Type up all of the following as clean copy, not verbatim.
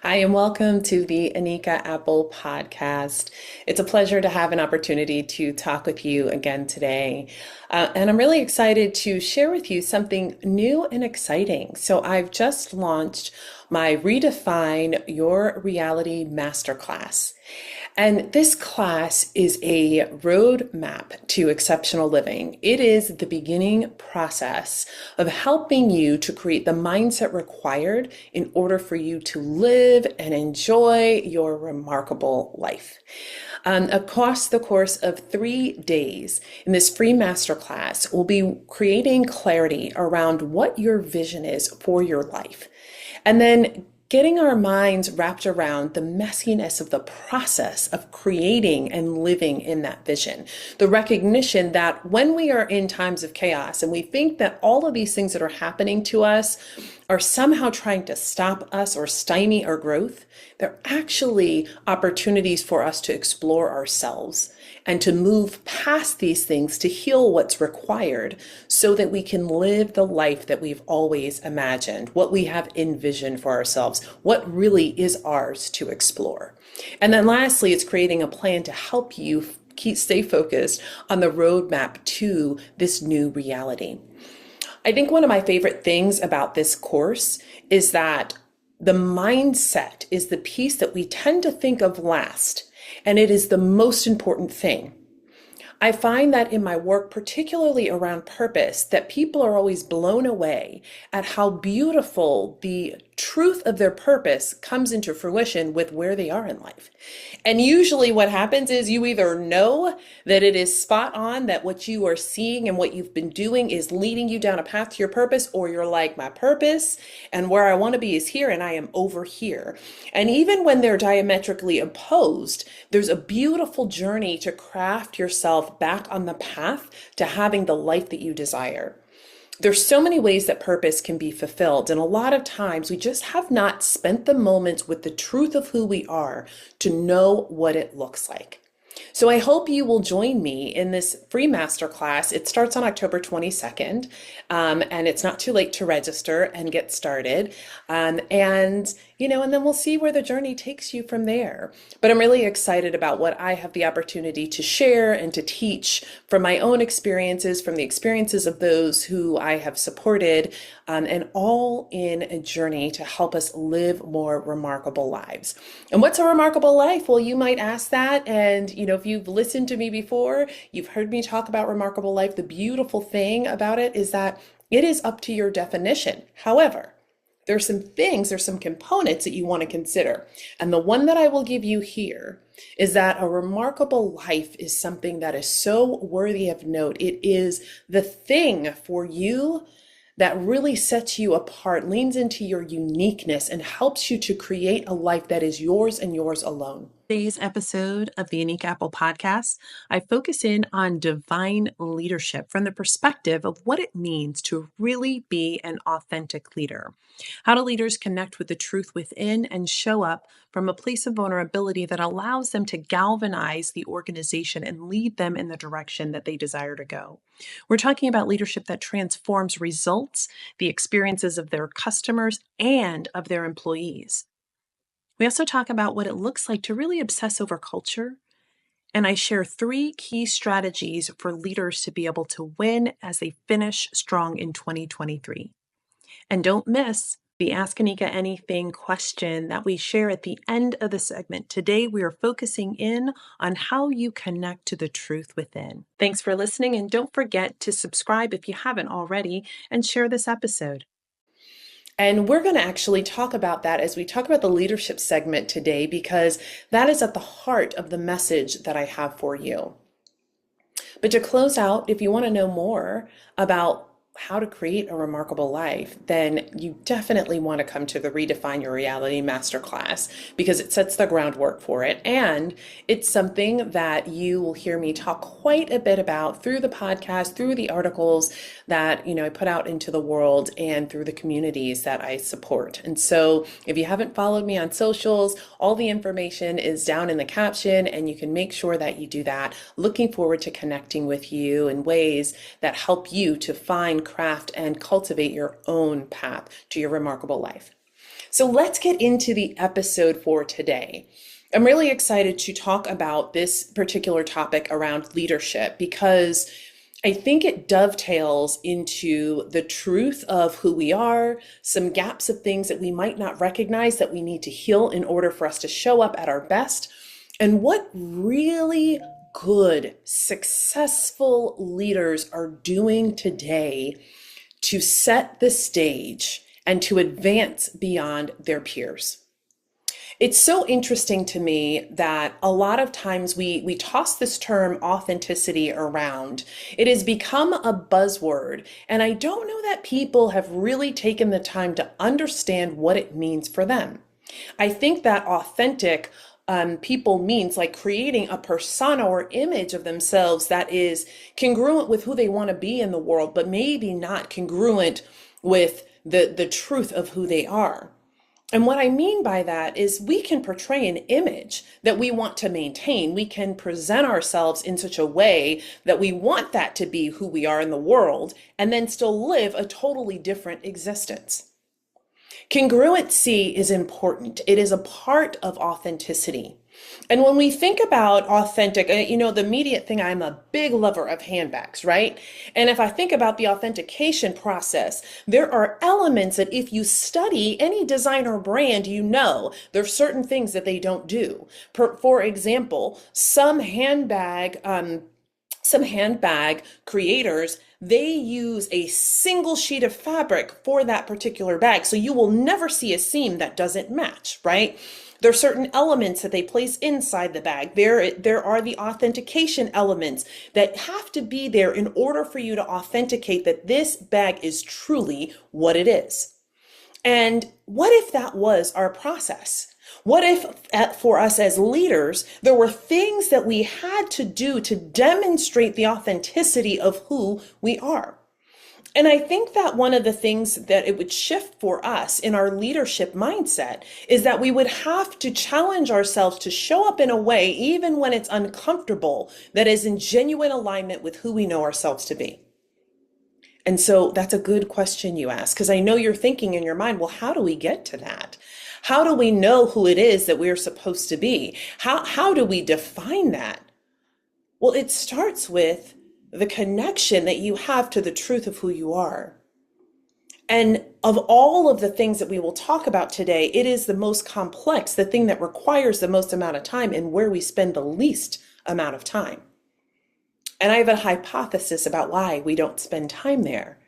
Hi, and welcome to the Anika Apple podcast. It's a pleasure to have an opportunity to talk with you again today. And I'm really excited to share with you something new and exciting. So, I've just launched my Redefine Your Reality Masterclass. And this class is a roadmap to exceptional living. It is the beginning process of helping you to create the mindset required in order for you to live and enjoy your remarkable life. Across the course of 3 days in this free masterclass, we'll be creating clarity around what your vision is for your life. And then getting our minds wrapped around the messiness of the process of creating and living in that vision. The recognition that when we are in times of chaos and we think that all of these things that are happening to us are somehow trying to stop us or stymie our growth, they're actually opportunities for us to explore ourselves and to move past these things to heal what's required so that we can live the life that we've always imagined, what we have envisioned for ourselves, what really is ours to explore. And then lastly, it's creating a plan to help you stay focused on the roadmap to this new reality. I think one of my favorite things about this course is that the mindset is the piece that we tend to think of last, and it is the most important thing. I find that in my work, particularly around purpose, that people are always blown away at how beautiful the truth of their purpose comes into fruition with where they are in life. And usually what happens is you either know that it is spot on, that what you are seeing and what you've been doing is leading you down a path to your purpose, or you're like, my purpose and where I want to be is here and I am over here. And even when they're diametrically opposed, there's a beautiful journey to craft yourself back on the path to having the life that you desire. There's so many ways that purpose can be fulfilled, and a lot of times we just have not spent the moments with the truth of who we are to know what it looks like. So I hope you will join me in this free masterclass. It starts on October 22nd, and it's not too late to register and get started. And then we'll see where the journey takes you from there. But I'm really excited about what I have the opportunity to share and to teach from my own experiences, from the experiences of those who I have supported, and all in a journey to help us live more remarkable lives. And what's a remarkable life? Well, you might ask that. And, if you've listened to me before, you've heard me talk about remarkable life. The beautiful thing about it is that it is up to your definition. However, there's some components that you want to consider. And the one that I will give you here is that a remarkable life is something that is so worthy of note. It is the thing for you that really sets you apart, leans into your uniqueness, and helps you to create a life that is yours and yours alone. Today's episode of the Unique Apple podcast, I focus in on divine leadership from the perspective of what it means to really be an authentic leader. How do leaders connect with the truth within and show up from a place of vulnerability that allows them to galvanize the organization and lead them in the direction that they desire to go? We're talking about leadership that transforms results, the experiences of their customers, and of their employees. We also talk about what it looks like to really obsess over culture, and I share 3 key strategies for leaders to be able to win as they finish strong in 2023. And don't miss the Ask Anika Anything question that we share at the end of the segment. Today, we are focusing in on how you connect to the truth within. Thanks for listening, and don't forget to subscribe if you haven't already, and share this episode. And we're going to actually talk about that as we talk about the leadership segment today, because that is at the heart of the message that I have for you. But to close out, if you want to know more about how to create a remarkable life, then you definitely want to come to the Redefine Your Reality Masterclass, because it sets the groundwork for it. And it's something that you will hear me talk quite a bit about through the podcast, through the articles that, I put out into the world, and through the communities that I support. And so if you haven't followed me on socials, all the information is down in the caption, and you can make sure that you do that. Looking forward to connecting with you in ways that help you to find, craft, and cultivate your own path to your remarkable life. So let's get into the episode for today. I'm really excited to talk about this particular topic around leadership because I think it dovetails into the truth of who we are, some gaps of things that we might not recognize that we need to heal in order for us to show up at our best, and what really good, successful leaders are doing today to set the stage and to advance beyond their peers. It's so interesting to me that a lot of times we toss this term authenticity around. It has become a buzzword, and I don't know that people have really taken the time to understand what it means for them. I think that authentic people means like creating a persona or image of themselves that is congruent with who they want to be in the world, but maybe not congruent with the truth of who they are. And what I mean by that is we can portray an image that we want to maintain. We can present ourselves in such a way that we want that to be who we are in the world, and then still live a totally different existence. Congruency is important. It is a part of authenticity. And when we think about authentic, the immediate thing, I'm a big lover of handbags, right? And if I think about the authentication process, there are elements that if you study any designer brand, there's certain things that they don't do. For example, some handbag creators, they use a single sheet of fabric for that particular bag. So you will never see a seam that doesn't match, right? There are certain elements that they place inside the bag. There are the authentication elements that have to be there in order for you to authenticate that this bag is truly what it is. And what if that was our process? What if for us as leaders, there were things that we had to do to demonstrate the authenticity of who we are? And I think that one of the things that it would shift for us in our leadership mindset is that we would have to challenge ourselves to show up in a way, even when it's uncomfortable, that is in genuine alignment with who we know ourselves to be. And so that's a good question you ask, because I know you're thinking in your mind, well, how do we get to that? How do we know who it is that we're supposed to be? How do we define that? Well, it starts with the connection that you have to the truth of who you are. And of all of the things that we will talk about today, it is the most complex, the thing that requires the most amount of time and where we spend the least amount of time. And I have a hypothesis about why we don't spend time there.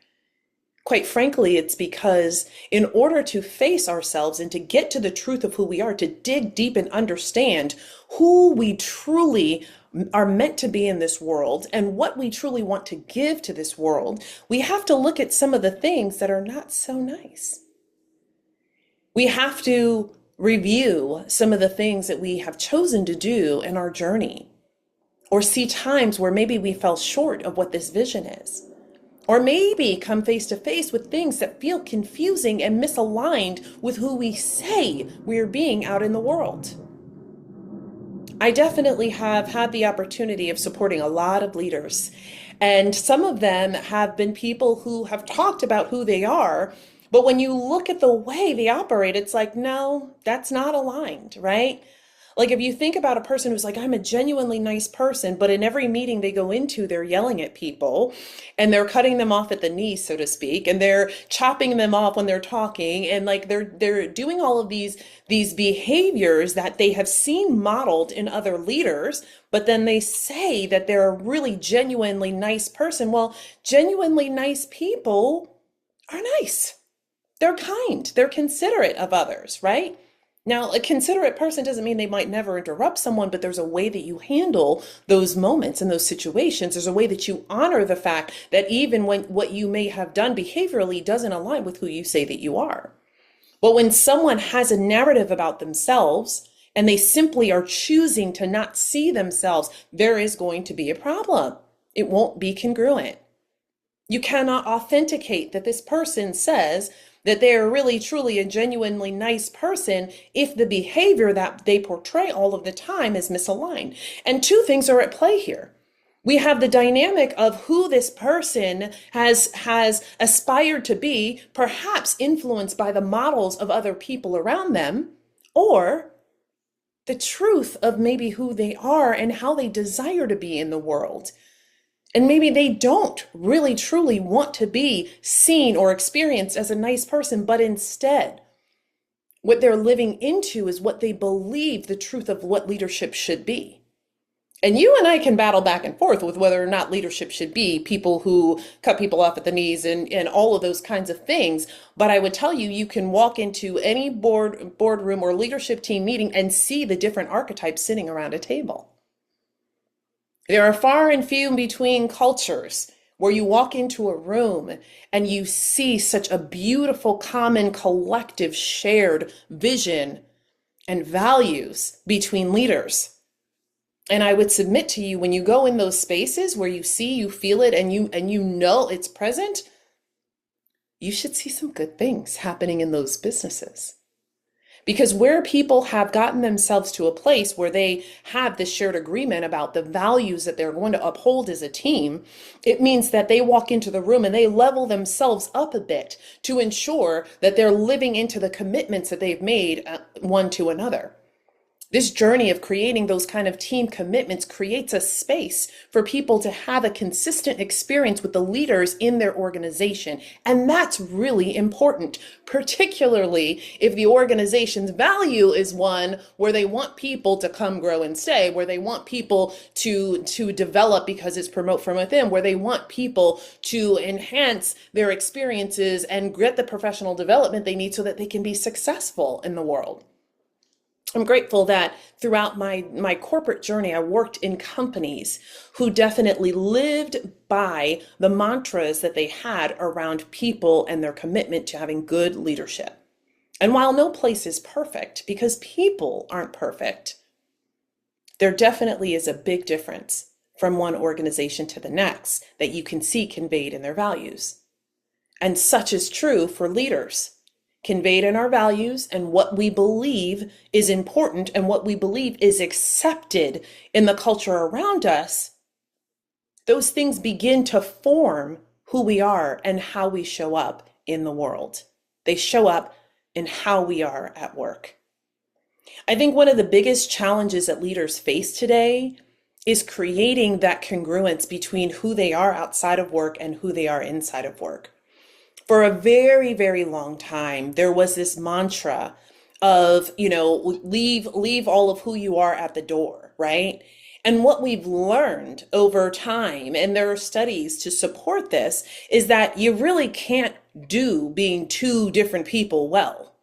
Quite frankly, it's because in order to face ourselves and to get to the truth of who we are, to dig deep and understand who we truly are meant to be in this world and what we truly want to give to this world, we have to look at some of the things that are not so nice. We have to review some of the things that we have chosen to do in our journey, or see times where maybe we fell short of what this vision is. Or maybe come face to face with things that feel confusing and misaligned with who we say we're being out in the world. I definitely have had the opportunity of supporting a lot of leaders, and some of them have been people who have talked about who they are, but when you look at the way they operate, it's like, no, that's not aligned, right? Like if you think about a person who's like, I'm a genuinely nice person, but in every meeting they go into, they're yelling at people and they're cutting them off at the knees, so to speak, and they're chopping them off when they're talking, and like they're doing all of these behaviors that they have seen modeled in other leaders, but then they say that they're a really genuinely nice person. Well, genuinely nice people are nice. They're kind. They're considerate of others, right? Now, a considerate person doesn't mean they might never interrupt someone, but there's a way that you handle those moments and those situations. There's a way that you honor the fact that even when what you may have done behaviorally doesn't align with who you say that you are. But when someone has a narrative about themselves and they simply are choosing to not see themselves, there is going to be a problem. It won't be congruent. You cannot authenticate that this person says that they are really, truly a genuinely nice person if the behavior that they portray all of the time is misaligned. And two things are at play here. We have the dynamic of who this person has aspired to be, perhaps influenced by the models of other people around them, or the truth of maybe who they are and how they desire to be in the world. And maybe they don't really truly want to be seen or experienced as a nice person, but instead, what they're living into is what they believe the truth of what leadership should be. And you and I can battle back and forth with whether or not leadership should be people who cut people off at the knees and all of those kinds of things. But I would tell you, you can walk into any boardroom or leadership team meeting and see the different archetypes sitting around a table. There are far and few between cultures where you walk into a room and you see such a beautiful, common, collective, shared vision and values between leaders. And I would submit to you, when you go in those spaces where you see, you feel it, and you know it's present, you should see some good things happening in those businesses. Because where people have gotten themselves to a place where they have this shared agreement about the values that they're going to uphold as a team, it means that they walk into the room and they level themselves up a bit to ensure that they're living into the commitments that they've made one to another. This journey of creating those kind of team commitments creates a space for people to have a consistent experience with the leaders in their organization. And that's really important, particularly if the organization's value is one where they want people to come, grow, and stay, where they want people to develop because it's promote from within, where they want people to enhance their experiences and get the professional development they need so that they can be successful in the world. I'm grateful that throughout my corporate journey, I worked in companies who definitely lived by the mantras that they had around people and their commitment to having good leadership. And while no place is perfect, because people aren't perfect, there definitely is a big difference from one organization to the next that you can see conveyed in their values. And such is true for leaders. Conveyed in our values and what we believe is important and what we believe is accepted in the culture around us, those things begin to form who we are and how we show up in the world. They show up in how we are at work. I think one of the biggest challenges that leaders face today is creating that congruence between who they are outside of work and who they are inside of work. For a very, very long time, there was this mantra of, leave all of who you are at the door, right? And what we've learned over time, and there are studies to support this, is that you really can't do being two different people well.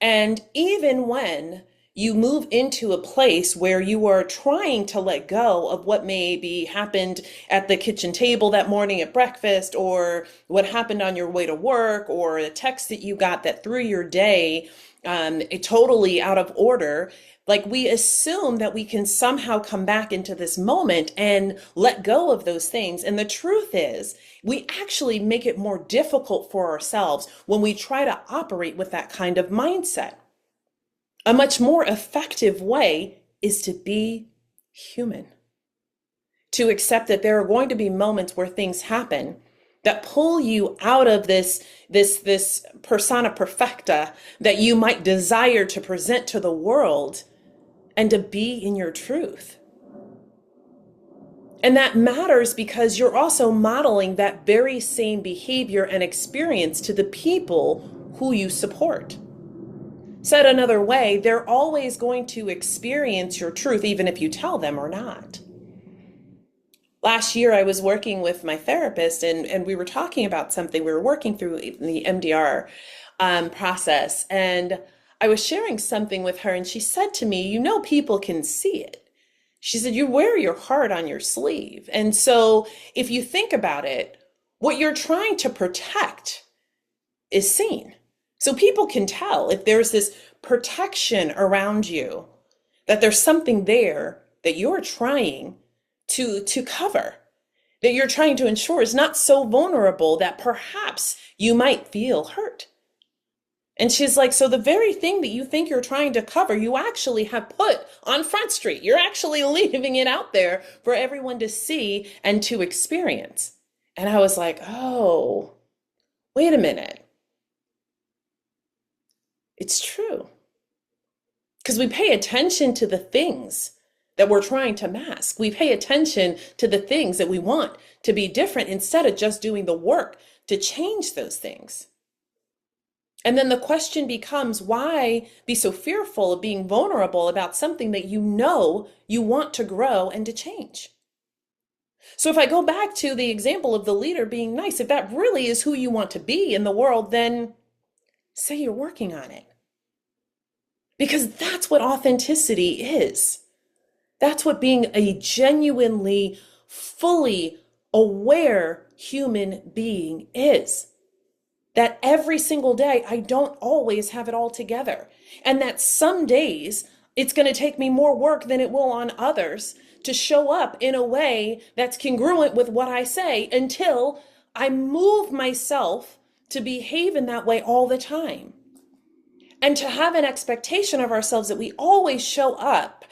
And even when you move into a place where you are trying to let go of what maybe happened at the kitchen table that morning at breakfast, or what happened on your way to work, or a text that you got that threw your day totally out of order. Like, we assume that we can somehow come back into this moment and let go of those things. And the truth is, we actually make it more difficult for ourselves when we try to operate with that kind of mindset. A much more effective way is to be human, to accept that there are going to be moments where things happen that pull you out of this persona perfecta that you might desire to present to the world, and to be in your truth. And that matters because you're also modeling that very same behavior and experience to the people who you support. Said another way, they're always going to experience your truth, even if you tell them or not. Last year, I was working with my therapist, and we were talking about something. We were working through the MDR process, and I was sharing something with her, and she said to me, people can see it. She said, you wear your heart on your sleeve. And so if you think about it, what you're trying to protect is seen. So people can tell if there's this protection around you, that there's something there that you're trying to cover, that you're trying to ensure is not so vulnerable that perhaps you might feel hurt. And she's like, so the very thing that you think you're trying to cover, you actually have put on Front Street. You're actually leaving it out there for everyone to see and to experience. And I was like, oh, wait a minute. It's true. Because we pay attention to the things that we're trying to mask. We pay attention to the things that we want to be different instead of just doing the work to change those things. And then the question becomes, why be so fearful of being vulnerable about something that you know you want to grow and to change? So if I go back to the example of the leader being nice, if that really is who you want to be in the world, then say you're working on it. Because that's what authenticity is. That's what being a genuinely, fully aware human being is. That every single day, I don't always have it all together. And that some days, it's going to take me more work than it will on others to show up in a way that's congruent with what I say until I move myself to behave in that way all the time. And to have an expectation of ourselves that we always show up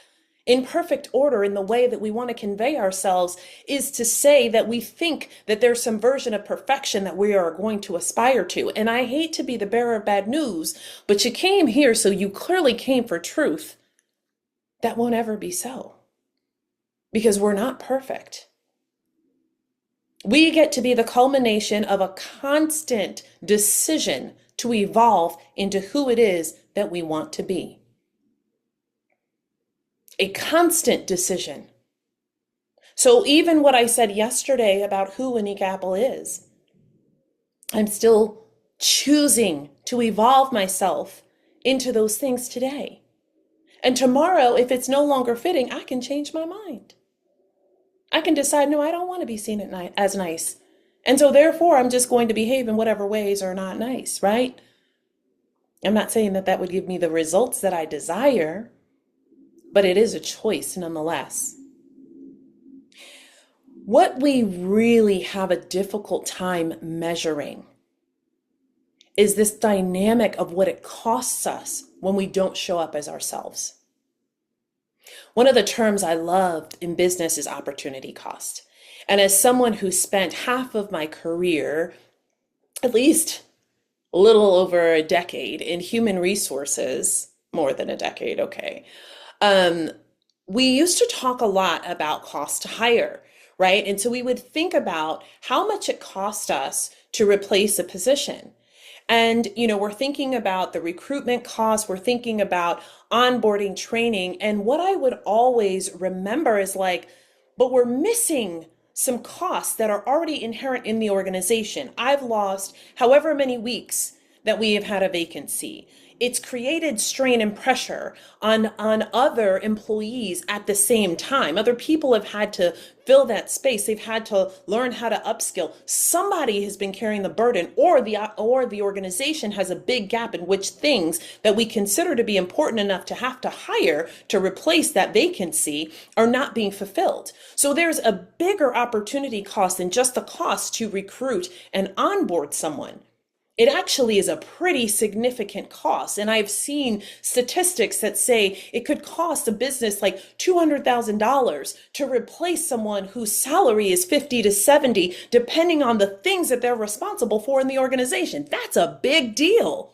in perfect order in the way that we want to convey ourselves is to say that we think that there's some version of perfection that we are going to aspire to. And I hate to be the bearer of bad news, but you came here, so you clearly came for truth. That won't ever be so, because we're not perfect. We get to be the culmination of a constant decision to evolve into who it is that we want to be. A constant decision. So even what I said yesterday about who Anika Apple is, I'm still choosing to evolve myself into those things today. And tomorrow, if it's no longer fitting, I can change my mind. I can decide, no, I don't want to be seen as nice. And so therefore, I'm just going to behave in whatever ways are not nice, right? I'm not saying that that would give me the results that I desire, but it is a choice nonetheless. What we really have a difficult time measuring is this dynamic of what it costs us when we don't show up as ourselves. One of the terms I loved in business is opportunity cost. And as someone who spent half of my career, at least a little over a decade in human resources, more than a decade, okay. We used to talk a lot about cost to hire, right? And so we would think about how much it cost us to replace a position. And, we're thinking about the recruitment costs, we're thinking about onboarding training. And what I would always remember is like, but we're missing some costs that are already inherent in the organization. I've lost however many weeks that we have had a vacancy. It's created strain and pressure on other employees at the same time. Other people have had to fill that space. They've had to learn how to upskill. Somebody has been carrying the burden, or the organization has a big gap in which things that we consider to be important enough to have to hire to replace that vacancy are not being fulfilled. So there's a bigger opportunity cost than just the cost to recruit and onboard someone. It actually is a pretty significant cost. And I've seen statistics that say it could cost a business like $200,000 to replace someone whose salary is 50 to 70, depending on the things that they're responsible for in the organization. That's a big deal.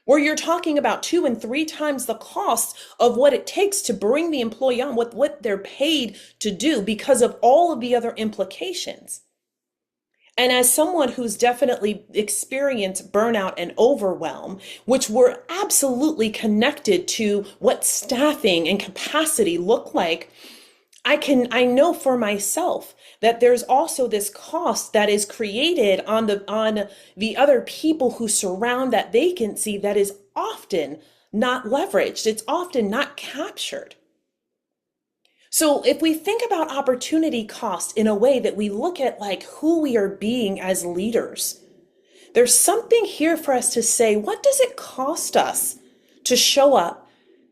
Where you're talking about 2 and 3 times the cost of what it takes to bring the employee on, what they're paid to do, because of all of the other implications. And as someone who's definitely experienced burnout and overwhelm, which were absolutely connected to what staffing and capacity look like, I know for myself that there's also this cost that is created on the other people who surround that vacancy that is often not leveraged. It's often not captured. So if we think about opportunity cost in a way that we look at like who we are being as leaders, there's something here for us to say, what does it cost us to show up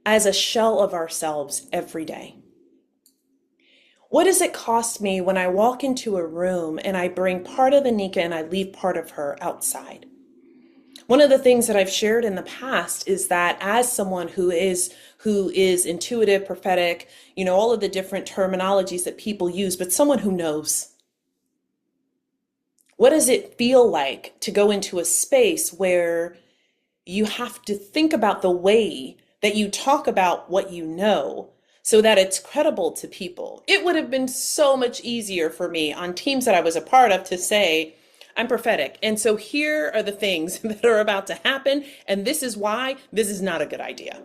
as a shell of ourselves every day? What does it cost me when I walk into a room and I bring part of Anika and I leave part of her outside? One of the things that I've shared in the past is that as someone who is intuitive, prophetic, all of the different terminologies that people use, but someone who knows. What does it feel like to go into a space where you have to think about the way that you talk about what you know so that it's credible to people? It would have been so much easier for me on teams that I was a part of to say, I'm prophetic. And so here are the things that are about to happen. And this is why this is not a good idea.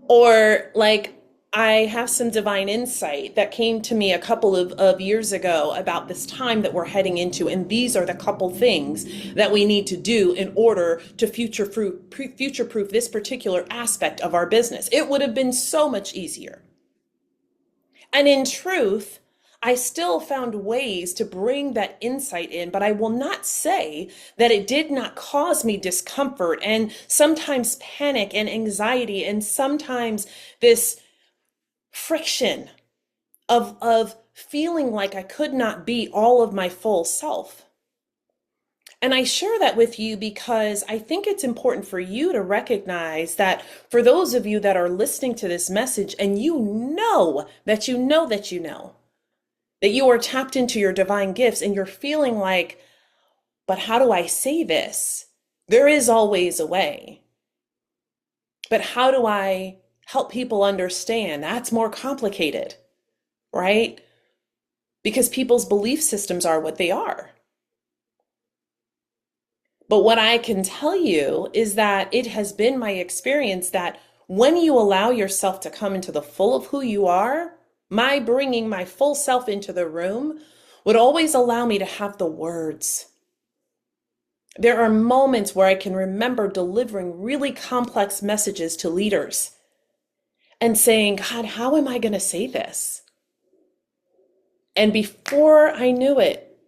Or like, I have some divine insight that came to me a couple of years ago about this time that we're heading into. And these are the couple things that we need to do in order to future-proof this particular aspect of our business. It would have been so much easier. And in truth, I still found ways to bring that insight in, but I will not say that it did not cause me discomfort and sometimes panic and anxiety and sometimes this friction of feeling like I could not be all of my full self. And I share that with you because I think it's important for you to recognize that for those of you that are listening to this message and you know that you know that you know that you are tapped into your divine gifts and you're feeling like, but how do I say this? There is always a way. But how do I help people understand? That's more complicated, right? Because people's belief systems are what they are. But what I can tell you is that it has been my experience that when you allow yourself to come into the full of who you are, my bringing my full self into the room would always allow me to have the words. There are moments where I can remember delivering really complex messages to leaders and saying, God, how am I going to say this? And before I knew it,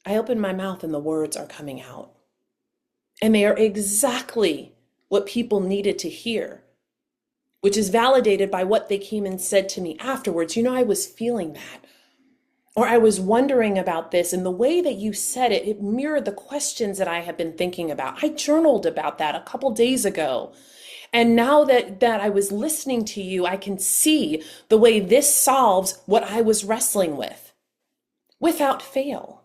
I opened my mouth and the words are coming out. And they are exactly what people needed to hear, which is validated by what they came and said to me afterwards. I was feeling that, or I was wondering about this, and the way that you said it, it mirrored the questions that I have been thinking about. I journaled about that a couple days ago. And now that I was listening to you, I can see the way this solves what I was wrestling with without fail.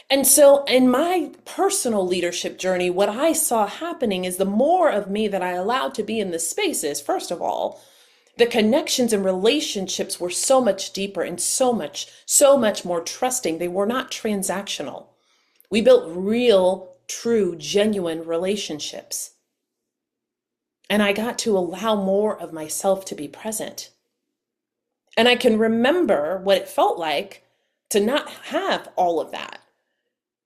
And so in my personal leadership journey, what I saw happening is the more of me that I allowed to be in the spaces, first of all, the connections and relationships were so much deeper and so much more trusting. They were not transactional. We built real, true, genuine relationships. And I got to allow more of myself to be present. And I can remember what it felt like to not have all of that.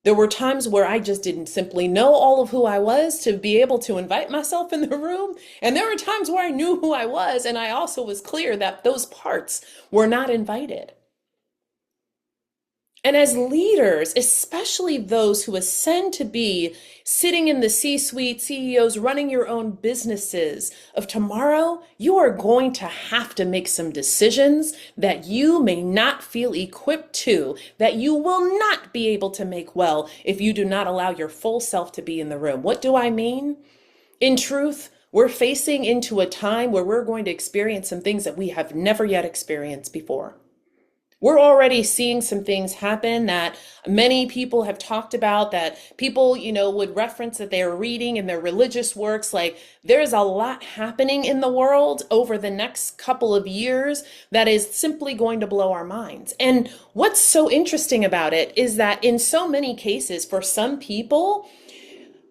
There were times where I just didn't simply know all of who I was to be able to invite myself in the room. And there were times where I knew who I was, and I also was clear that those parts were not invited. And as leaders, especially those who ascend to be sitting in the C-suite, CEOs, running your own businesses of tomorrow, you are going to have to make some decisions that you may not feel equipped to, that you will not be able to make well if you do not allow your full self to be in the room. What do I mean? In truth, we're facing into a time where we're going to experience some things that we have never yet experienced before. We're already seeing some things happen that many people have talked about, that people, would reference that they are reading in their religious works. Like, there's a lot happening in the world over the next couple of years that is simply going to blow our minds. And what's so interesting about it is that in so many cases, for some people,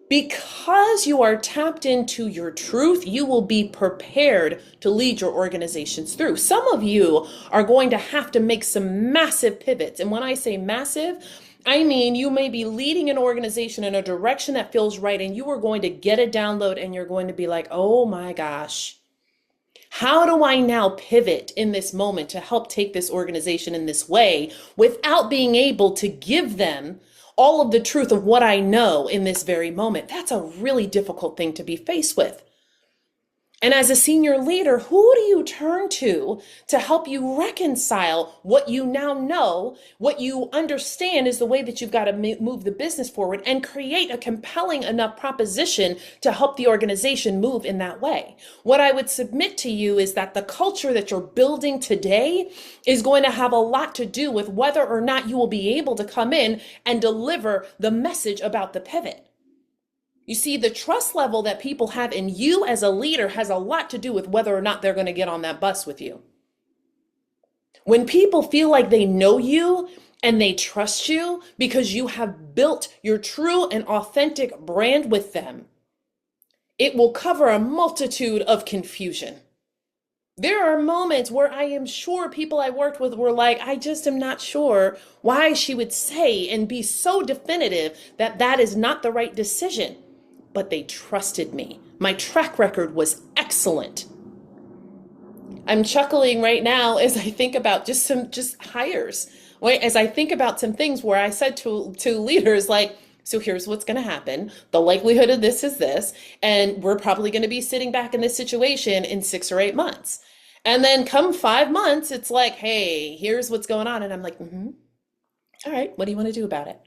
because you are tapped into your truth, you will be prepared to lead your organizations through. Some of you are going to have to make some massive pivots. And when I say massive, I mean you may be leading an organization in a direction that feels right, and you are going to get a download and you're going to be like, oh my gosh, how do I now pivot in this moment to help take this organization in this way without being able to give them all of the truth of what I know in this very moment? That's a really difficult thing to be faced with. And as a senior leader, who do you turn to help you reconcile what you now know, what you understand is the way that you've got to move the business forward and create a compelling enough proposition to help the organization move in that way? What I would submit to you is that the culture that you're building today is going to have a lot to do with whether or not you will be able to come in and deliver the message about the pivot. You see, the trust level that people have in you as a leader has a lot to do with whether or not they're going to get on that bus with you. When people feel like they know you and they trust you because you have built your true and authentic brand with them, it will cover a multitude of confusion. There are moments where I am sure people I worked with were like, I just am not sure why she would say and be so definitive that that is not the right decision. But they trusted me. My track record was excellent. I'm chuckling right now as I think about just hires. Right? As I think about some things where I said to leaders like, so here's what's going to happen. The likelihood of this is this, and we're probably going to be sitting back in this situation in 6 or 8 months. And then come 5 months, it's like, hey, here's what's going on. And I'm like, all right, what do you want to do about it?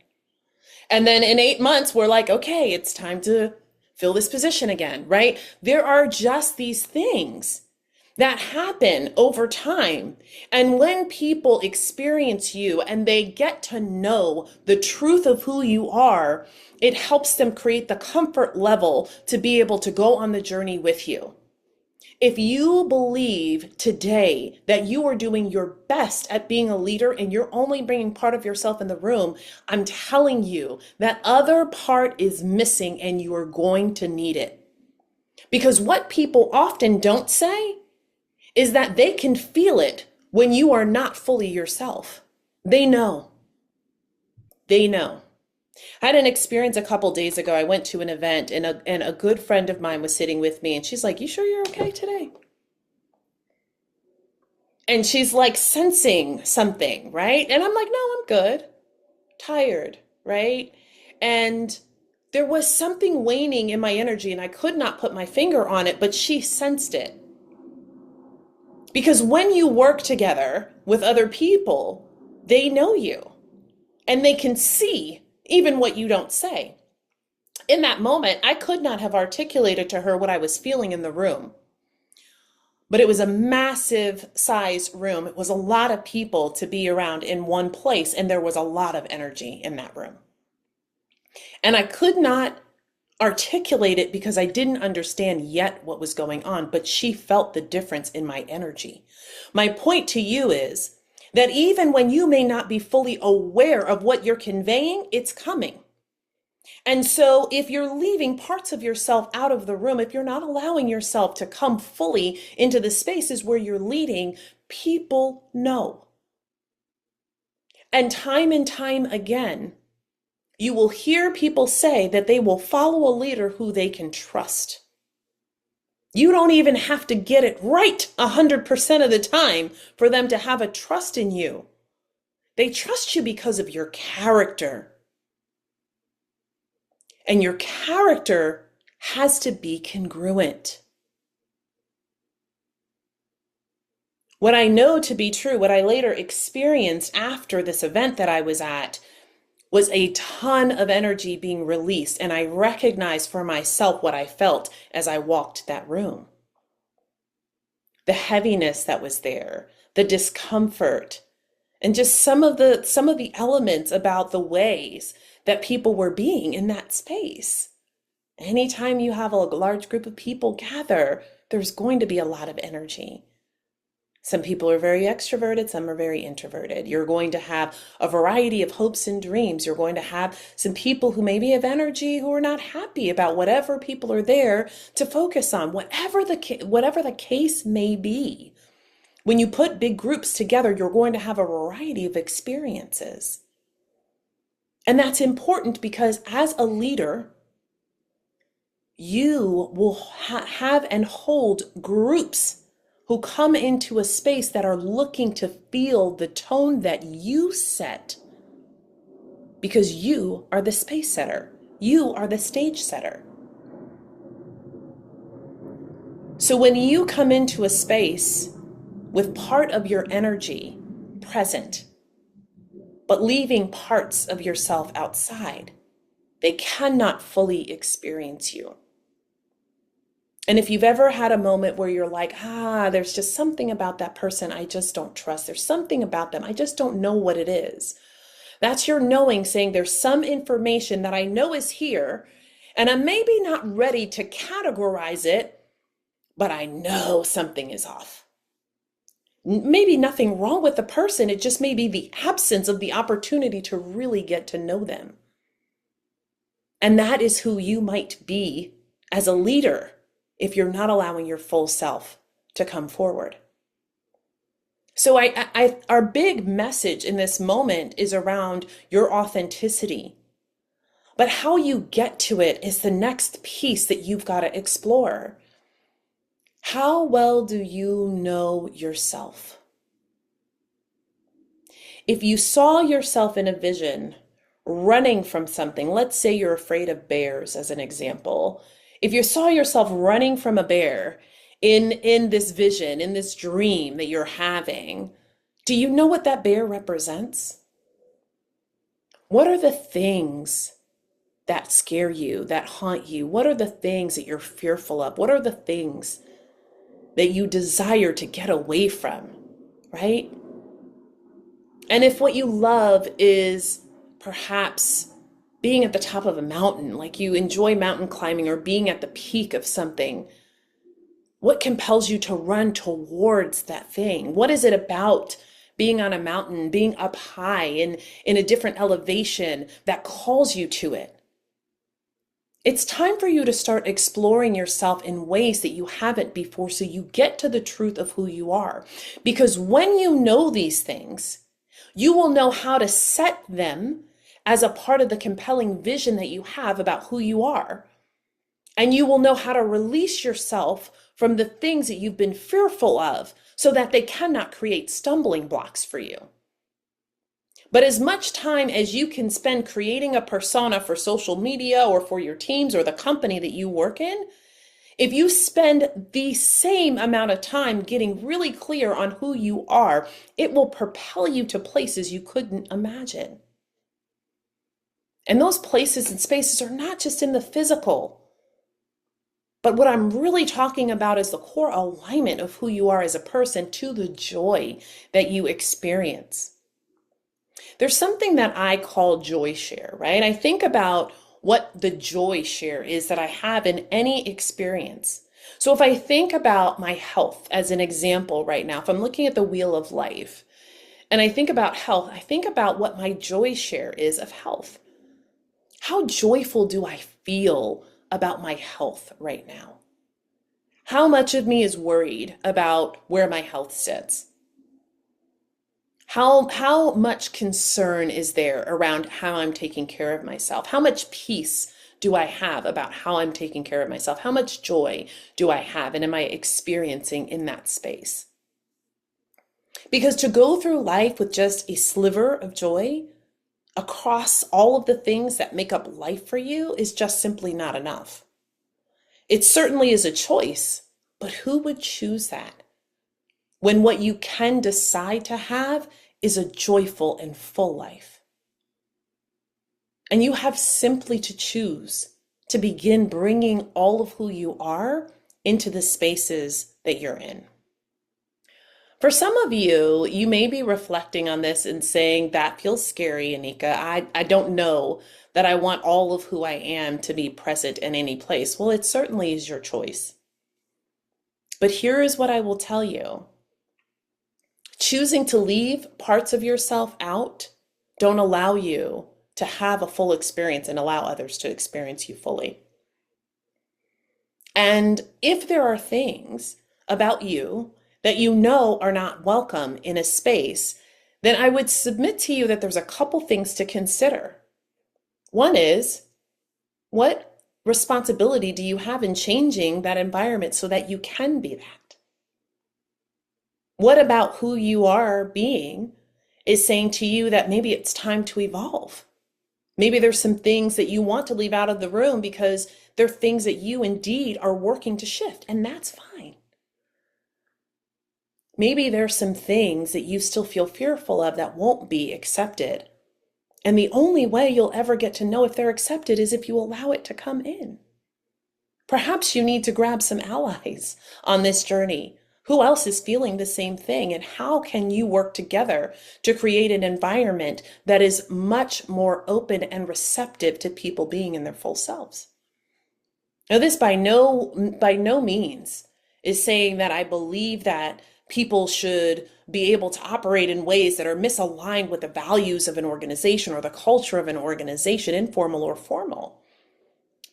And then in 8 months, we're like, okay, it's time to fill this position again, right? There are just these things that happen over time. And when people experience you and they get to know the truth of who you are, it helps them create the comfort level to be able to go on the journey with you. If you believe today that you are doing your best at being a leader and you're only bringing part of yourself in the room, I'm telling you that other part is missing and you are going to need it. Because what people often don't say is that they can feel it when you are not fully yourself. They know. They know. I had an experience a couple days ago. I went to an event and a good friend of mine was sitting with me and she's like, you sure you're okay today? And she's like sensing something, right? And I'm like, no, I'm good. Tired, right? And there was something waning in my energy and I could not put my finger on it, but she sensed it. Because when you work together with other people, they know you and they can see even what you don't say. In that moment, I could not have articulated to her what I was feeling in the room. But it was a massive size room. It was a lot of people to be around in one place, and there was a lot of energy in that room. And I could not articulate it because I didn't understand yet what was going on, but she felt the difference in my energy. My point to you is that even when you may not be fully aware of what you're conveying, it's coming. And so if you're leaving parts of yourself out of the room, if you're not allowing yourself to come fully into the spaces where you're leading, people know. And time again, you will hear people say that they will follow a leader who they can trust. You don't even have to get it right 100% of the time for them to have a trust in you. They trust you because of your character. And your character has to be congruent. What I know to be true, what I later experienced after this event that I was at, was a ton of energy being released, and I recognized for myself what I felt as I walked that room. The heaviness that was there, the discomfort, and just some of the elements about the ways that people were being in that space. Anytime you have a large group of people gather, there's going to be a lot of energy. Some people are very extroverted, some are very introverted. You're going to have a variety of hopes and dreams. You're going to have some people who maybe have energy who are not happy about whatever people are there to focus on, whatever the case may be. When you put big groups together, you're going to have a variety of experiences. And that's important because as a leader, you will have and hold groups who come into a space that are looking to feel the tone that you set, because you are the space setter. You are the stage setter. So when you come into a space with part of your energy present, but leaving parts of yourself outside, they cannot fully experience you. And if you've ever had a moment where you're like, there's just something about that person I just don't trust. There's something about them. I just don't know what it is. That's your knowing saying there's some information that I know is here, and I'm maybe not ready to categorize it, but I know something is off. Maybe nothing wrong with the person. It just may be the absence of the opportunity to really get to know them. And that is who you might be as a leader if you're not allowing your full self to come forward. So our big message in this moment is around your authenticity. But how you get to it is the next piece that you've got to explore. How well do you know yourself? If you saw yourself in a vision running from something, let's say you're afraid of bears as an example. If you saw yourself running from a bear in this vision, in this dream that you're having, do you know what that bear represents? What are the things that scare you, that haunt you? What are the things that you're fearful of? What are the things that you desire to get away from, right? And if what you love is perhaps being at the top of a mountain, like you enjoy mountain climbing or being at the peak of something, what compels you to run towards that thing? What is it about being on a mountain, being up high in a different elevation that calls you to it? It's time for you to start exploring yourself in ways that you haven't before so you get to the truth of who you are. Because when you know these things, you will know how to set them as a part of the compelling vision that you have about who you are. And you will know how to release yourself from the things that you've been fearful of so that they cannot create stumbling blocks for you. But as much time as you can spend creating a persona for social media or for your teams or the company that you work in, if you spend the same amount of time getting really clear on who you are, it will propel you to places you couldn't imagine. And those places and spaces are not just in the physical, but what I'm really talking about is the core alignment of who you are as a person to the joy that you experience. There's something that I call joy share, right? I think about what the joy share is that I have in any experience. So if I think about my health as an example right now, if I'm looking at the wheel of life and I think about health, I think about what my joy share is of health. How joyful do I feel about my health right now? How much of me is worried about where my health sits? How much concern is there around how I'm taking care of myself? How much peace do I have about how I'm taking care of myself? How much joy do I have and am I experiencing in that space? Because to go through life with just a sliver of joy across all of the things that make up life for you is just simply not enough. It certainly is a choice, but who would choose that? When what you can decide to have is a joyful and full life. And you have simply to choose to begin bringing all of who you are into the spaces that you're in. For some of you, you may be reflecting on this and saying, that feels scary, Anika. I don't know that I want all of who I am to be present in any place. Well, it certainly is your choice. But here is what I will tell you. Choosing to leave parts of yourself out don't allow you to have a full experience and allow others to experience you fully. And if there are things about you that you know are not welcome in a space, then I would submit to you that there's a couple things to consider. One is, what responsibility do you have in changing that environment so that you can be that? What about who you are being is saying to you that maybe it's time to evolve? Maybe there's some things that you want to leave out of the room because they're things that you indeed are working to shift, and that's fine. Maybe there's some things that you still feel fearful of that won't be accepted. And the only way you'll ever get to know if they're accepted is if you allow it to come in. Perhaps you need to grab some allies on this journey. Who else is feeling the same thing? And how can you work together to create an environment that is much more open and receptive to people being in their full selves? Now, this by no means is saying that I believe that people should be able to operate in ways that are misaligned with the values of an organization or the culture of an organization, informal or formal.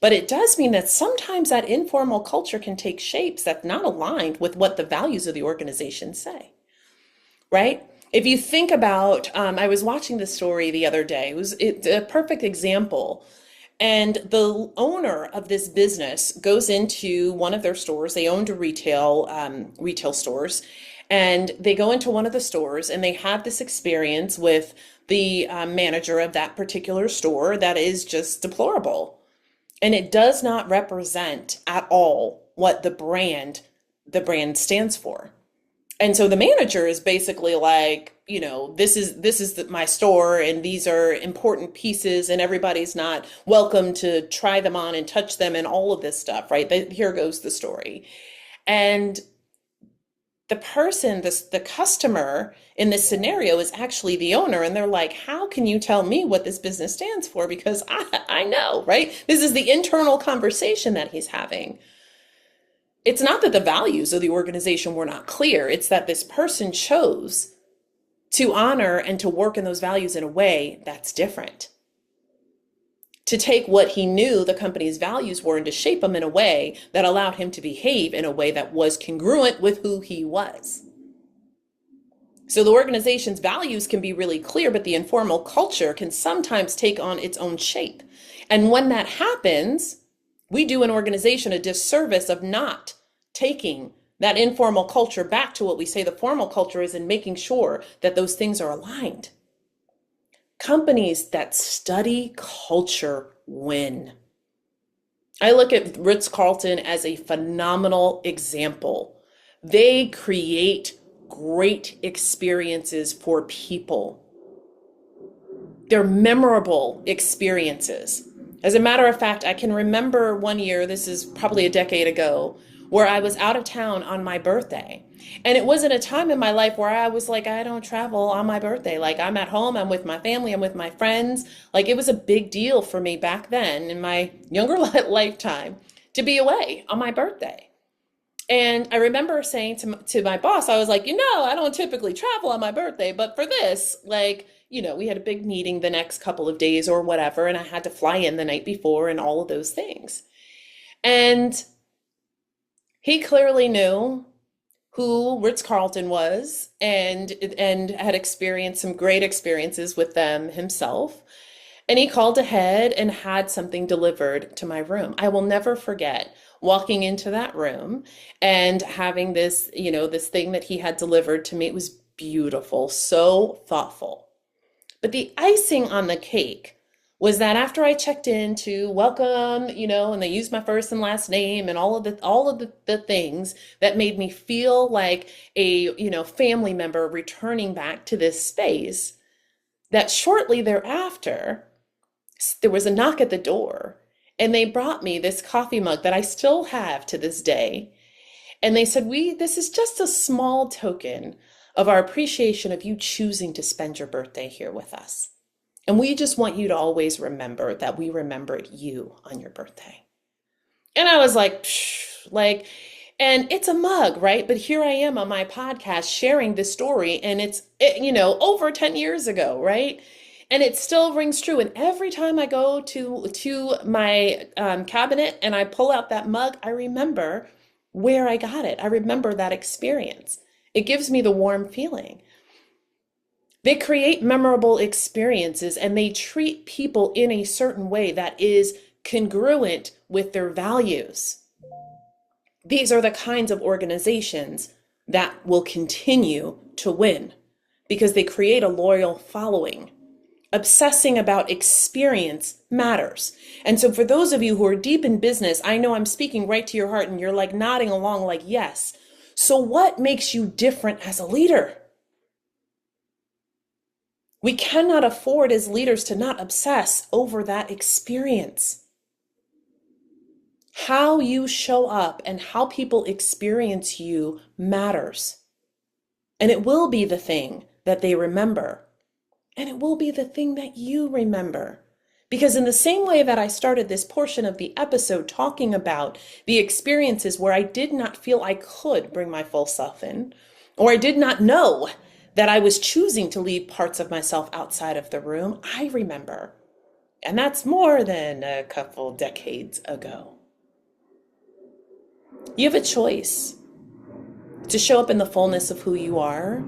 But it does mean that sometimes that informal culture can take shapes that's not aligned with what the values of the organization say, right? If you think about, I was watching this story the other day. It's a perfect example. And the owner of this business goes into one of their stores. They owned a retail stores, and they go into one of the stores and they have this experience with the manager of that particular store that is just deplorable. And it does not represent at all what the brand stands for. And so the manager is basically like, this is my store, and these are important pieces, and everybody's not welcome to try them on and touch them and all of this stuff, right? Here goes the story. And the person, the customer in this scenario is actually the owner, and they're like, how can you tell me what this business stands for? Because I know, right? This is the internal conversation that he's having. It's not that the values of the organization were not clear. It's that this person chose to honor and to work in those values in a way that's different. To take what he knew the company's values were and to shape them in a way that allowed him to behave in a way that was congruent with who he was. So the organization's values can be really clear, but the informal culture can sometimes take on its own shape. And when that happens, we do an organization a disservice of not taking that informal culture back to what we say the formal culture is and making sure that those things are aligned. Companies that study culture win. I look at Ritz-Carlton as a phenomenal example. They create great experiences for people. They're memorable experiences. As a matter of fact, I can remember one year, this is probably a decade ago, where I was out of town on my birthday. And it wasn't a time in my life where I was like, I don't travel on my birthday. Like, I'm at home, I'm with my family, I'm with my friends. Like, it was a big deal for me back then in my younger lifetime to be away on my birthday. And I remember saying to my boss, I was like, I don't typically travel on my birthday, but for this, we had a big meeting the next couple of days or whatever, and I had to fly in the night before and all of those things. And he clearly knew who Ritz-Carlton was and had experienced some great experiences with them himself. And he called ahead and had something delivered to my room. I will never forget walking into that room and having this, this thing that he had delivered to me. It was beautiful, so thoughtful. But the icing on the cake was that after I checked in to welcome, and they used my first and last name and all of the things that made me feel like a, family member returning back to this space, that shortly thereafter, there was a knock at the door, and they brought me this coffee mug that I still have to this day. And they said, this is just a small token of our appreciation of you choosing to spend your birthday here with us. And we just want you to always remember that we remembered you on your birthday. And I was like, and it's a mug, right? But here I am on my podcast sharing this story, and it's over 10 years ago, right? And it still rings true. And every time I go to my cabinet and I pull out that mug, I remember where I got it. I remember that experience. It gives me the warm feeling. They create memorable experiences, and they treat people in a certain way that is congruent with their values. These are the kinds of organizations that will continue to win because they create a loyal following. Obsessing about experience matters. And so for those of you who are deep in business, I know I'm speaking right to your heart and you're like nodding along like, yes. So what makes you different as a leader? We cannot afford as leaders to not obsess over that experience. How you show up and how people experience you matters. And it will be the thing that they remember. And it will be the thing that you remember. Because in the same way that I started this portion of the episode talking about the experiences where I did not feel I could bring my full self in, or I did not know that I was choosing to leave parts of myself outside of the room, I remember. And that's more than a couple decades ago. You have a choice to show up in the fullness of who you are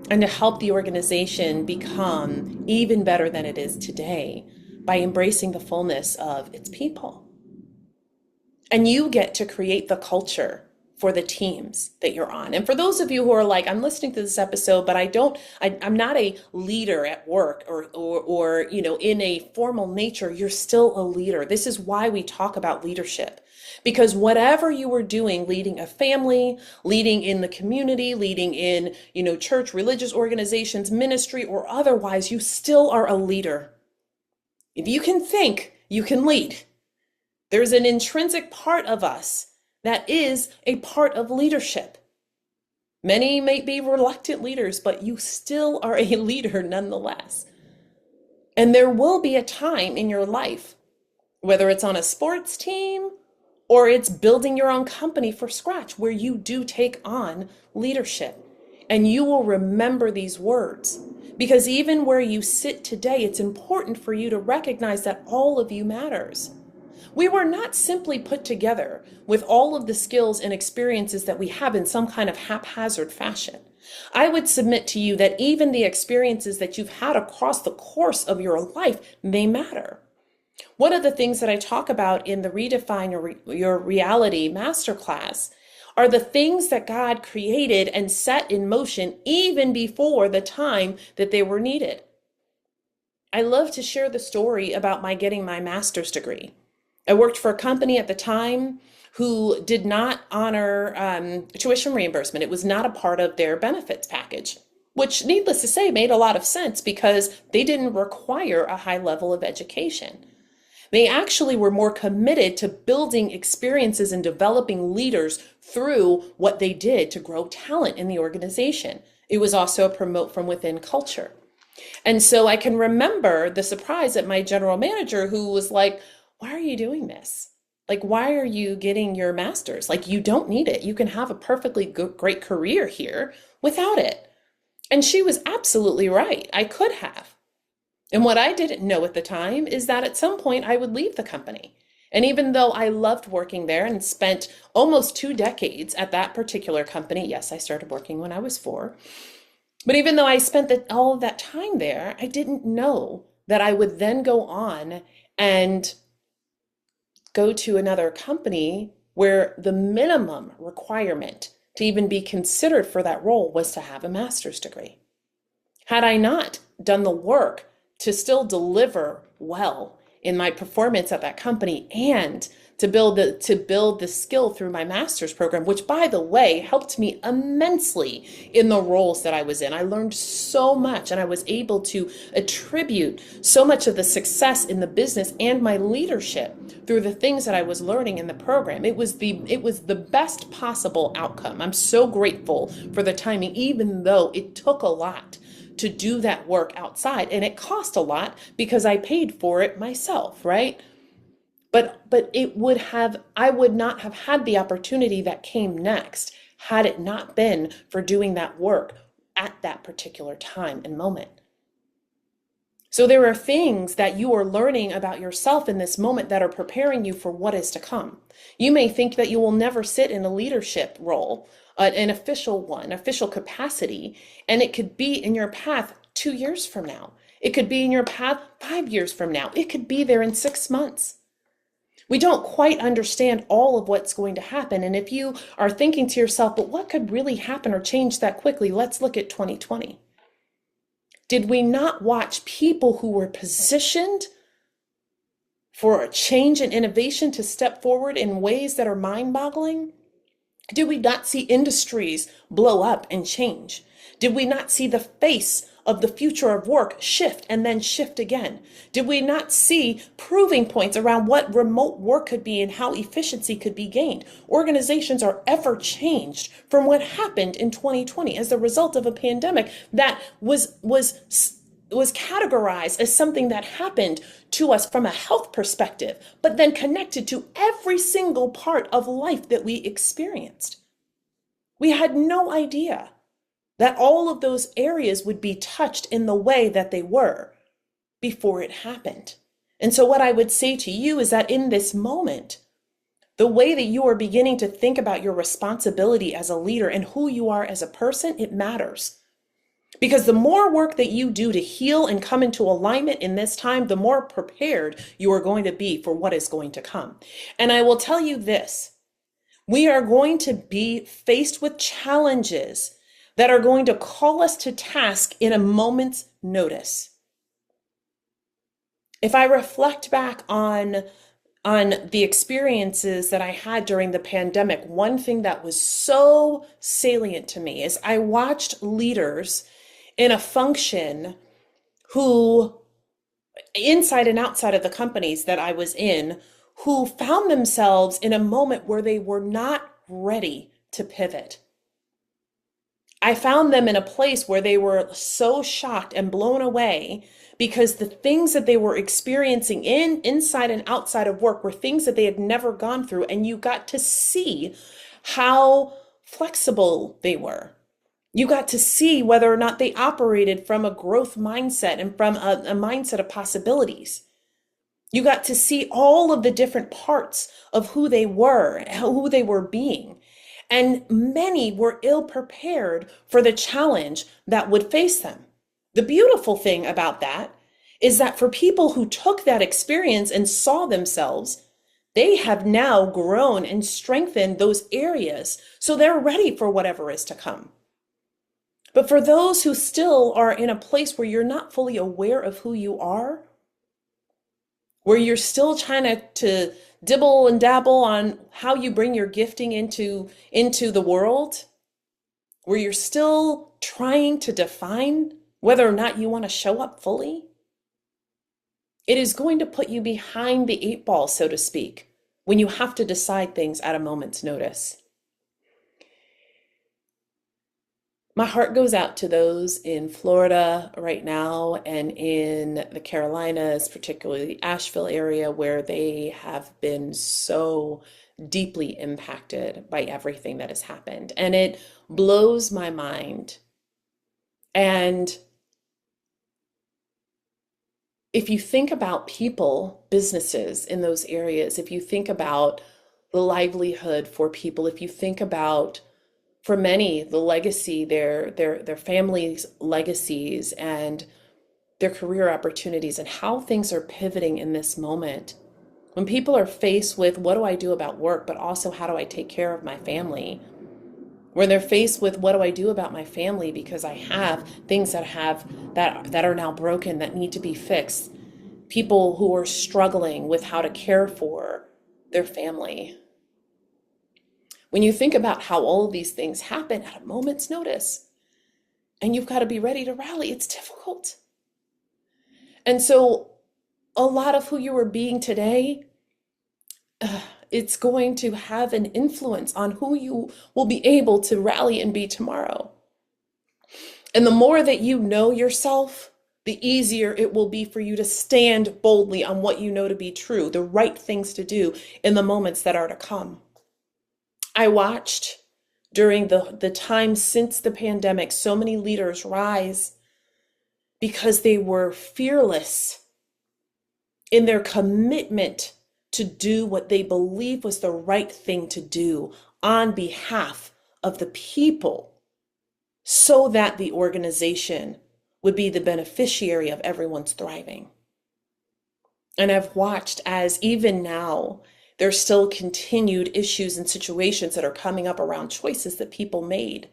and to help the organization become even better than it is today by embracing the fullness of its people. And you get to create the culture for the teams that you're on. And for those of you who are like, I'm listening to this episode, but I'm not a leader at work or in a formal nature, you're still a leader. This is why we talk about leadership. Because whatever you were doing, leading a family, leading in the community, leading in, church, religious organizations, ministry, or otherwise, you still are a leader. If you can think, you can lead. There's an intrinsic part of us that is a part of leadership. Many may be reluctant leaders, but you still are a leader nonetheless. And there will be a time in your life, whether it's on a sports team or it's building your own company from scratch, where you do take on leadership. And you will remember these words. Because even where you sit today, it's important for you to recognize that all of you matters. We were not simply put together with all of the skills and experiences that we have in some kind of haphazard fashion. I would submit to you that even the experiences that you've had across the course of your life may matter. One of the things that I talk about in the Redefine Your Reality Masterclass are the things that God created and set in motion even before the time that they were needed. I love to share the story about my getting my master's degree. I worked for a company at the time who did not honor tuition reimbursement. It was not a part of their benefits package, which, needless to say, made a lot of sense because they didn't require a high level of education. They actually were more committed to building experiences and developing leaders through what they did to grow talent in the organization. It was also a promote from within culture. And so I can remember the surprise at my general manager, who was like, why are you doing this? Like, why are you getting your master's? Like, you don't need it. You can have a perfectly great career here without it. And she was absolutely right. I could have. And what I didn't know at the time is that at some point I would leave the company. And even though I loved working there and spent almost 2 decades at that particular company, yes, I started working when I was 4. But even though I spent all of that time there, I didn't know that I would then go on and go to another company where the minimum requirement to even be considered for that role was to have a master's degree. Had I not done the work to still deliver well in my performance at that company and to build the skill through my master's program, which, by the way, helped me immensely in the roles that I was in. I learned so much and I was able to attribute so much of the success in the business and my leadership through the things that I was learning in the program. It was the best possible outcome. I'm so grateful for the timing, even though it took a lot to do that work outside, and it cost a lot because I paid for it myself, right? But I would not have had the opportunity that came next had it not been for doing that work at that particular time and moment. So there are things that you are learning about yourself in this moment that are preparing you for what is to come. You may think that you will never sit in a leadership role, an official capacity, and it could be in your path 2 years from now. It could be in your path 5 years from now. It could be there in 6 months. We don't quite understand all of what's going to happen. And if you are thinking to yourself, but what could really happen or change that quickly? Let's look at 2020. Did we not watch people who were positioned for a change and innovation to step forward in ways that are mind-boggling? Did we not see industries blow up and change? Did we not see the face of the future of work shift and then shift again? Did we not see proving points around what remote work could be and how efficiency could be gained? Organizations are ever changed from what happened in 2020 as a result of a pandemic that was categorized as something that happened to us from a health perspective, but then connected to every single part of life that we experienced. We had no idea that all of those areas would be touched in the way that they were before it happened. And so what I would say to you is that in this moment, the way that you are beginning to think about your responsibility as a leader and who you are as a person, it matters. Because the more work that you do to heal and come into alignment in this time, the more prepared you are going to be for what is going to come. And I will tell you this, we are going to be faced with challenges that are going to call us to task in a moment's notice. If I reflect back on the experiences that I had during the pandemic, one thing that was so salient to me is I watched leaders in a function who, inside and outside of the companies that I was in, who found themselves in a moment where they were not ready to pivot. I found them in a place where they were so shocked and blown away because the things that they were experiencing inside and outside of work were things that they had never gone through, and you got to see how flexible they were. You got to see whether or not they operated from a growth mindset and from a mindset of possibilities. You got to see all of the different parts of who they were being. And many were ill prepared for the challenge that would face them. The beautiful thing about that is that for people who took that experience and saw themselves, they have now grown and strengthened those areas so they're ready for whatever is to come. But for those who still are in a place where you're not fully aware of who you are, where you're still trying to dibble and dabble on how you bring your gifting into the world, where you're still trying to define whether or not you want to show up fully, it is going to put you behind the eight ball, so to speak, when you have to decide things at a moment's notice. My heart goes out to those in Florida right now and in the Carolinas, particularly the Asheville area, where they have been so deeply impacted by everything that has happened. And it blows my mind. And if you think about people, businesses in those areas, if you think about the livelihood for people, if you think about, for many, the legacy, their families' legacies and their career opportunities and how things are pivoting in this moment. When people are faced with what do I do about work, but also how do I take care of my family? When they're faced with what do I do about my family because I have things that are now broken that need to be fixed. People who are struggling with how to care for their family. When you think about how all of these things happen at a moment's notice, and you've got to be ready to rally, it's difficult. And so a lot of who you are being today, it's going to have an influence on who you will be able to rally and be tomorrow. And the more that you know yourself, the easier it will be for you to stand boldly on what you know to be true, the right things to do in the moments that are to come. I watched during the time since the pandemic, so many leaders rise because they were fearless in their commitment to do what they believed was the right thing to do on behalf of the people so that the organization would be the beneficiary of everyone's thriving. And I've watched as even now, there's still continued issues and situations that are coming up around choices that people made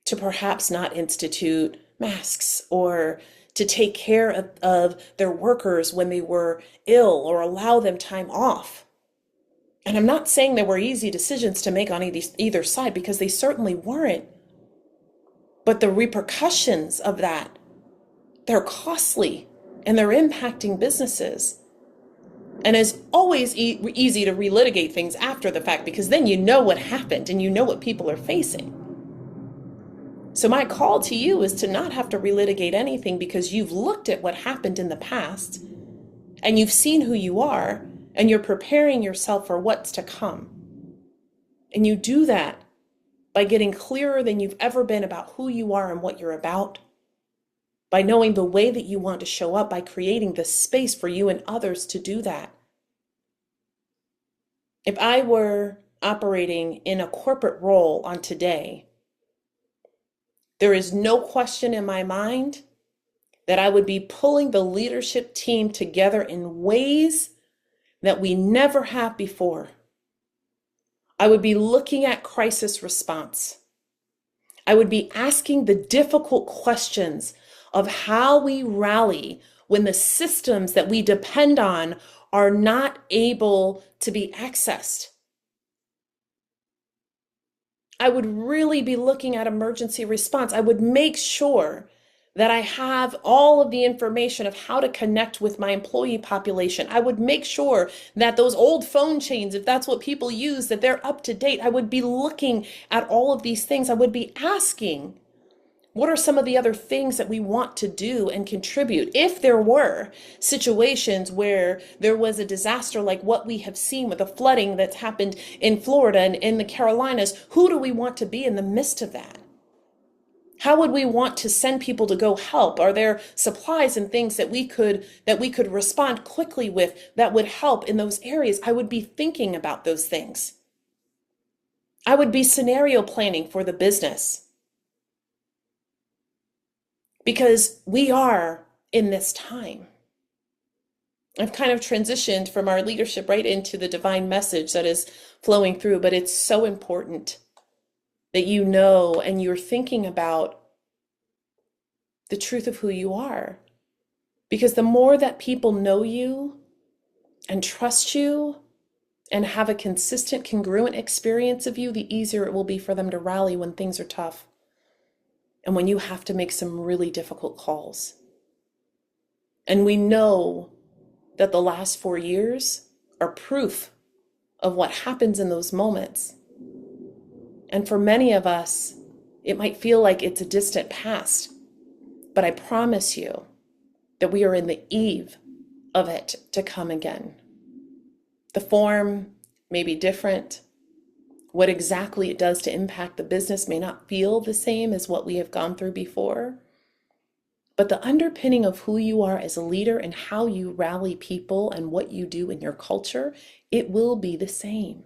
to perhaps not institute masks or to take care of their workers when they were ill or allow them time off. And I'm not saying there were easy decisions to make on either side, because they certainly weren't. But the repercussions of that, they're costly and they're impacting businesses. And it's always easy to relitigate things after the fact, because then you know what happened and you know what people are facing. So my call to you is to not have to relitigate anything, because you've looked at what happened in the past and you've seen who you are and you're preparing yourself for what's to come. And you do that by getting clearer than you've ever been about who you are and what you're about, by knowing the way that you want to show up, by creating the space for you and others to do that. If I were operating in a corporate role on today, there is no question in my mind that I would be pulling the leadership team together in ways that we never have before. I would be looking at crisis response. I would be asking the difficult questions of how we rally when the systems that we depend on are not able to be accessed. I would really be looking at emergency response. I would make sure that I have all of the information of how to connect with my employee population. I would make sure that those old phone chains, if that's what people use, that they're up to date. I would be looking at all of these things. I would be asking, what are some of the other things that we want to do and contribute? If there were situations where there was a disaster like what we have seen with the flooding that's happened in Florida and in the Carolinas, who do we want to be in the midst of that? How would we want to send people to go help? Are there supplies and things that we could respond quickly with that would help in those areas? I would be thinking about those things. I would be scenario planning for the business, because we are in this time. I've kind of transitioned from our leadership right into the divine message that is flowing through, but it's so important that you know and you're thinking about the truth of who you are. Because the more that people know you and trust you and have a consistent, congruent experience of you, the easier it will be for them to rally when things are tough and when you have to make some really difficult calls. And we know that the last 4 years are proof of what happens in those moments. And for many of us, it might feel like it's a distant past, but I promise you that we are in the eve of it to come again. The form may be different. What exactly it does to impact the business may not feel the same as what we have gone through before. But the underpinning of who you are as a leader and how you rally people and what you do in your culture, it will be the same.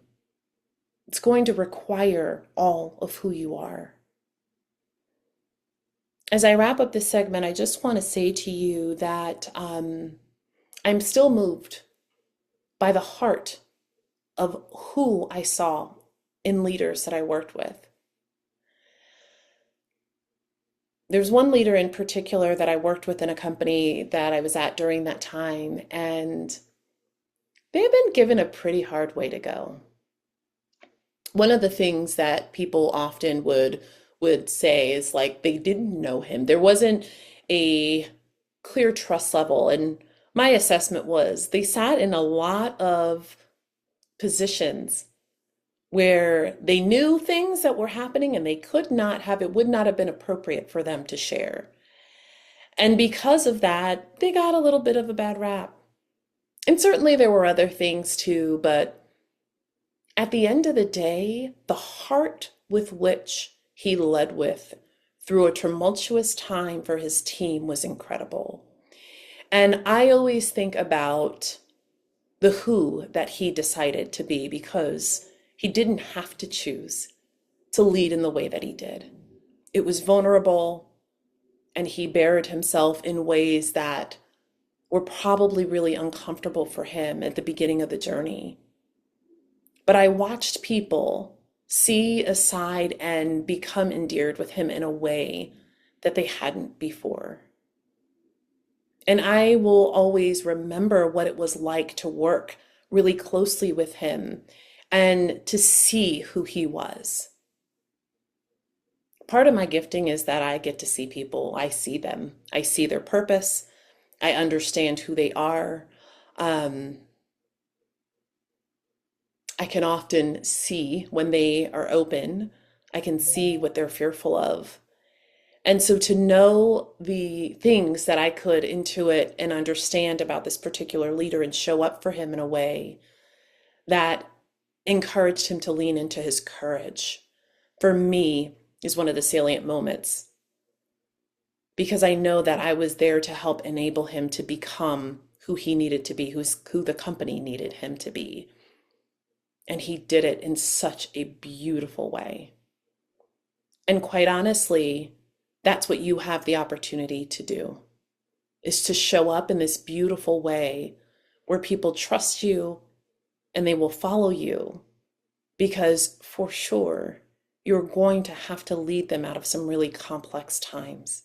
It's going to require all of who you are. As I wrap up this segment, I just want to say to you that I'm still moved by the heart of who I saw in leaders that I worked with. There's one leader in particular that I worked with in a company that I was at during that time, and they've been given a pretty hard way to go. One of the things that people often would say is like they didn't know him. There wasn't a clear trust level. And my assessment was they sat in a lot of positions where they knew things that were happening and it would not have been appropriate for them to share. And because of that, they got a little bit of a bad rap. And certainly there were other things too, but at the end of the day, the heart with which he led with through a tumultuous time for his team was incredible. And I always think about the who that he decided to be, because he didn't have to choose to lead in the way that he did. It was vulnerable, and he bared himself in ways that were probably really uncomfortable for him at the beginning of the journey. But I watched people see aside and become endeared with him in a way that they hadn't before. And I will always remember what it was like to work really closely with him and to see who he was. Part of my gifting is that I get to see people. I see them. I see their purpose. I understand who they are. Um, I can often see when they are open. I can see what they're fearful of. And so to know the things that I could intuit and understand about this particular leader and show up for him in a way that encouraged him to lean into his courage, for me, is one of the salient moments. Because I know that I was there to help enable him to become who he needed to be, who the company needed him to be. And he did it in such a beautiful way. And quite honestly, that's what you have the opportunity to do, is to show up in this beautiful way where people trust you and they will follow you, because for sure, you're going to have to lead them out of some really complex times.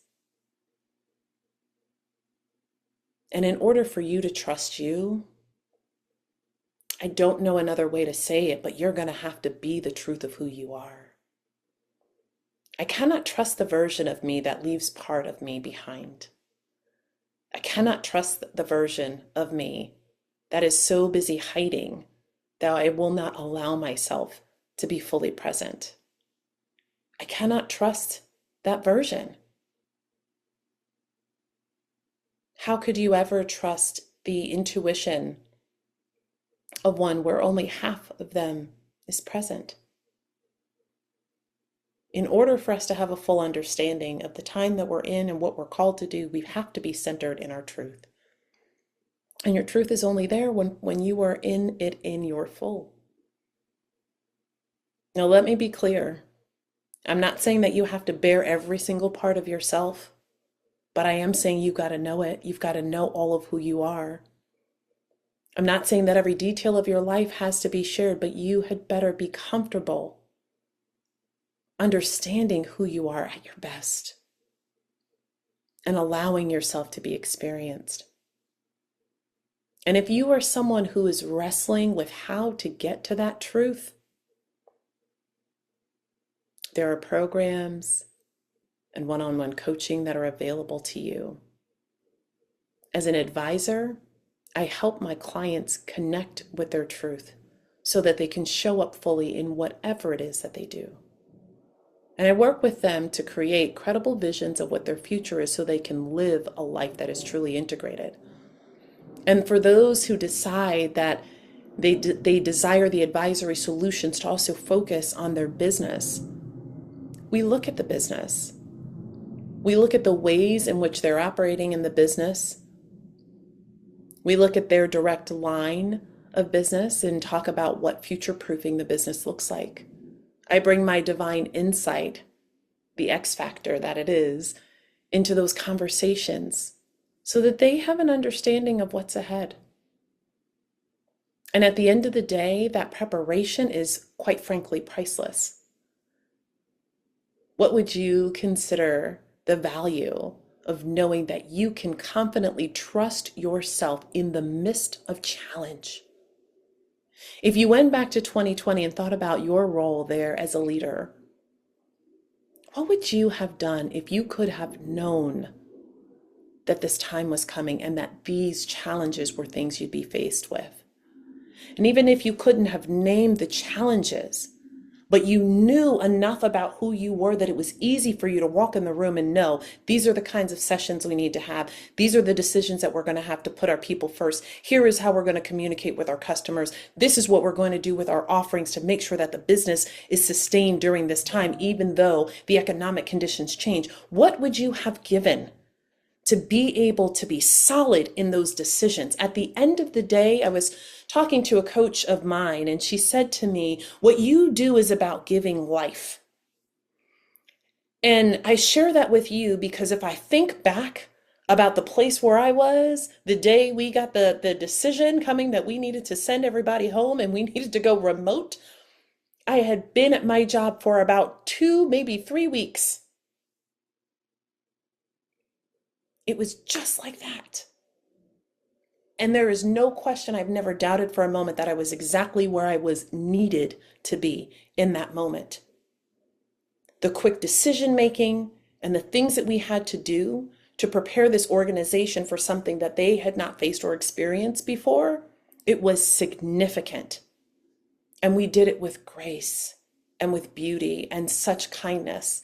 And in order for you to trust you, I don't know another way to say it, but you're going to have to be the truth of who you are. I cannot trust the version of me that leaves part of me behind. I cannot trust the version of me that is so busy hiding that I will not allow myself to be fully present. I cannot trust that version. How could you ever trust the intuition of one where only half of them is present? In order for us to have a full understanding of the time that we're in and what we're called to do, we have to be centered in our truth. And your truth is only there when you are in it in your full. Now, let me be clear. I'm not saying that you have to bear every single part of yourself, but I am saying you've got to know it. You've got to know all of who you are. I'm not saying that every detail of your life has to be shared, but you had better be comfortable understanding who you are at your best and allowing yourself to be experienced. And if you are someone who is wrestling with how to get to that truth, there are programs and one-on-one coaching that are available to you. As an advisor, I help my clients connect with their truth so that they can show up fully in whatever it is that they do. And I work with them to create credible visions of what their future is so they can live a life that is truly integrated. And for those who decide that they desire the advisory solutions to also focus on their business, we look at the business. We look at the ways in which they're operating in the business. We look at their direct line of business and talk about what future-proofing the business looks like. I bring my divine insight, the X factor that it is, into those conversations so that they have an understanding of what's ahead. And at the end of the day, that preparation is, quite frankly, priceless. What would you consider the value of knowing that you can confidently trust yourself in the midst of challenge? If you went back to 2020 and thought about your role there as a leader, what would you have done if you could have known that this time was coming and that these challenges were things you'd be faced with? And even if you couldn't have named the challenges, but you knew enough about who you were that it was easy for you to walk in the room and know these are the kinds of sessions we need to have. These are the decisions that we're going to have to put our people first. Here is how we're going to communicate with our customers. This is what we're going to do with our offerings to make sure that the business is sustained during this time, even though the economic conditions change. What would you have given to be able to be solid in those decisions? At the end of the day, I was talking to a coach of mine, and she said to me, what you do is about giving life. And I share that with you because if I think back about the place where I was the day we got the decision coming that we needed to send everybody home and we needed to go remote, I had been at my job for about 2, maybe 3 weeks. It was just like that. And there is no question, I've never doubted for a moment that I was exactly where I was needed to be in that moment. The quick decision making and the things that we had to do to prepare this organization for something that they had not faced or experienced before, it was significant. And we did it with grace and with beauty and such kindness.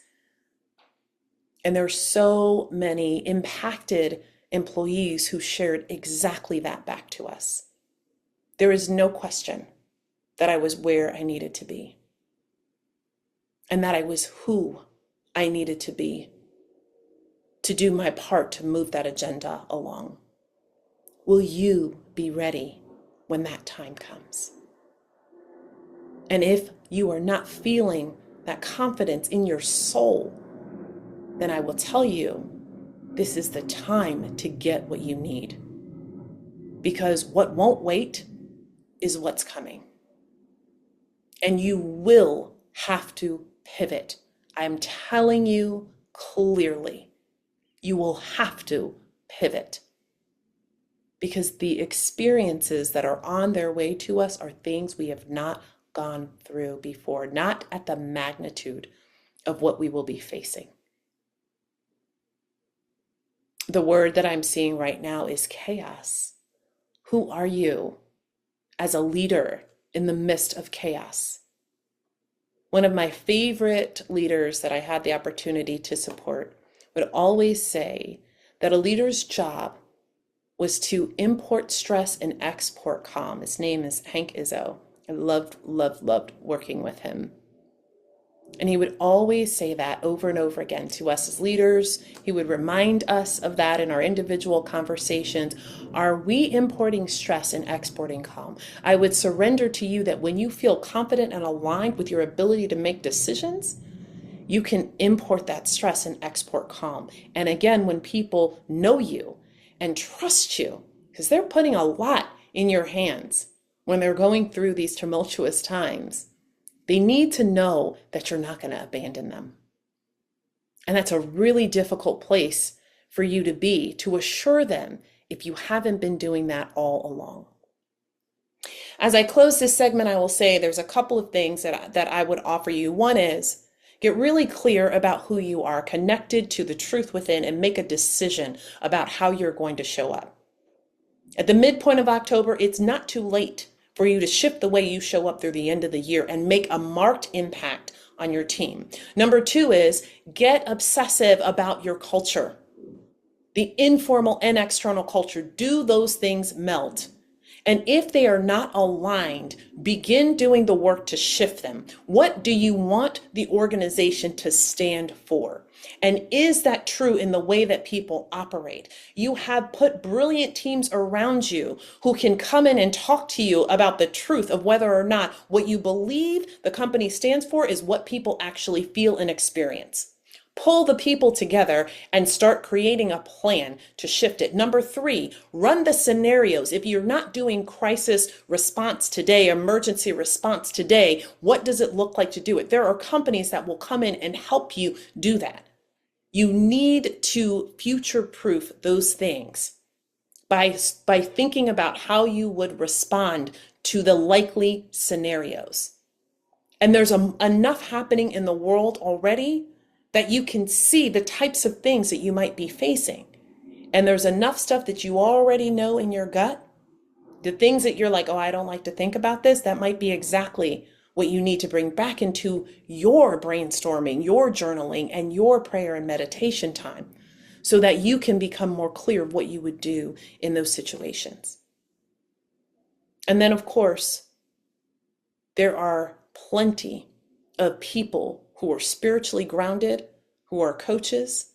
And there are so many impacted employees who shared exactly that back to us. There is no question that I was where I needed to be and that I was who I needed to be to do my part to move that agenda along. Will you be ready when that time comes? And if you are not feeling that confidence in your soul, then I will tell you, this is the time to get what you need. Because what won't wait is what's coming. And you will have to pivot. I'm telling you clearly, you will have to pivot. Because the experiences that are on their way to us are things we have not gone through before, not at the magnitude of what we will be facing. The word that I'm seeing right now is chaos. Who are you as a leader in the midst of chaos? One of my favorite leaders that I had the opportunity to support would always say that a leader's job was to import stress and export calm. His name is Hank Izzo. I loved working with him. And he would always say that over and over again to us as leaders. He would remind us of that in our individual conversations. Are we importing stress and exporting calm? I would surrender to you that when you feel confident and aligned with your ability to make decisions, you can import that stress and export calm. And again, when people know you and trust you, because they're putting a lot in your hands when they're going through these tumultuous times, they need to know that you're not going to abandon them. And that's a really difficult place for you to be, to assure them if you haven't been doing that all along. As I close this segment, I will say there's a couple of things that I would offer you. One is get really clear about who you are, connected to the truth within, and make a decision about how you're going to show up. At the midpoint of October, it's not too late for you to shift the way you show up through the end of the year and make a marked impact on your team. Number two is get obsessive about your culture. The informal and external culture, do those things meld? And if they are not aligned, begin doing the work to shift them. What do you want the organization to stand for? And is that true in the way that people operate? You have put brilliant teams around you who can come in and talk to you about the truth of whether or not what you believe the company stands for is what people actually feel and experience. Pull the people together and start creating a plan to shift it. Number three, run the scenarios. If you're not doing crisis response today, emergency response today, what does it look like to do it? There are companies that will come in and help you do that. You need to future-proof those things by thinking about how you would respond to the likely scenarios. And there's enough happening in the world already that you can see the types of things that you might be facing. And there's enough stuff that you already know in your gut. The things that you're like, oh, I don't like to think about this, that might be exactly what you need to bring back into your brainstorming, your journaling, and your prayer and meditation time so that you can become more clear of what you would do in those situations. And then, of course, there are plenty of people who are spiritually grounded, who are coaches,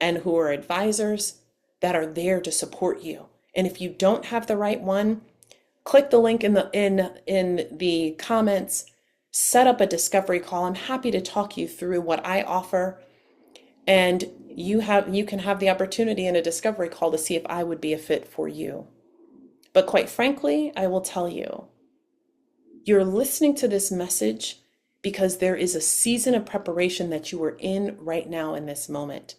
and who are advisors that are there to support you. And if you don't have the right one, click the link in the comments, set up a discovery call. I'm happy to talk you through what I offer. And you can have the opportunity in a discovery call to see if I would be a fit for you. But quite frankly, I will tell you, you're listening to this message because there is a season of preparation that you are in right now in this moment.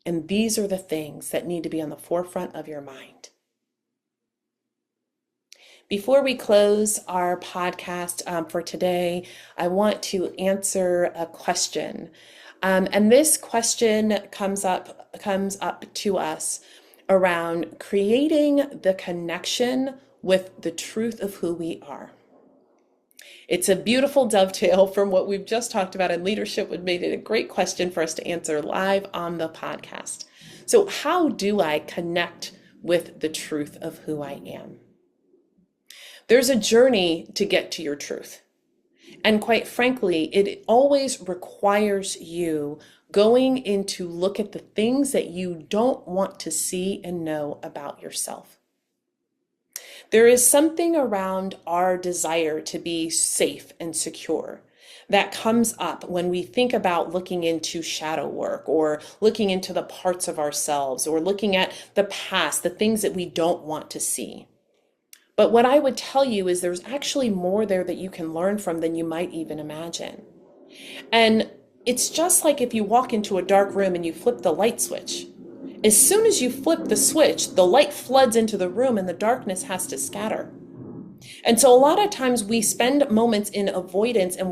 And these are the things that need to be on the forefront of your mind. Before we close our podcast for today, I want to answer a question. And this question comes up to us around creating the connection with the truth of who we are. It's a beautiful dovetail from what we've just talked about in leadership, which made it a great question for us to answer live on the podcast. So how do I connect with the truth of who I am? There's a journey to get to your truth. And quite frankly, it always requires you going in to look at the things that you don't want to see and know about yourself. There is something around our desire to be safe and secure that comes up when we think about looking into shadow work or looking into the parts of ourselves or looking at the past, the things that we don't want to see. But what I would tell you is there's actually more there that you can learn from than you might even imagine. And it's just like if you walk into a dark room and you flip the light switch. As soon as you flip the switch, the light floods into the room and the darkness has to scatter. And so a lot of times we spend moments in avoidance and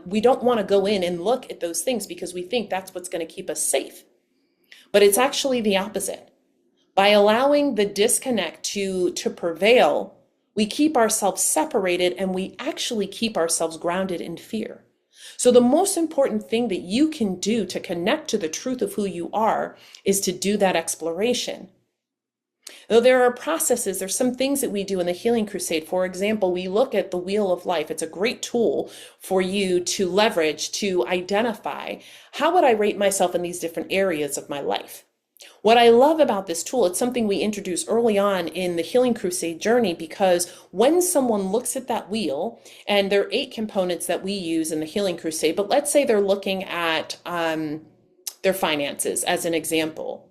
we don't want to go in and look at those things because we think that's what's going to keep us safe. But it's actually the opposite. By allowing the disconnect to prevail, we keep ourselves separated and we actually keep ourselves grounded in fear. So the most important thing that you can do to connect to the truth of who you are is to do that exploration. Though there are processes, there's some things that we do in the Healing Crusade. For example, we look at the Wheel of Life. It's a great tool for you to leverage, to identify, how would I rate myself in these different areas of my life? What I love about this tool, it's something we introduced early on in the Healing Crusade journey, because when someone looks at that wheel, and there are 8 components that we use in the Healing Crusade, but let's say they're looking at their finances as an example.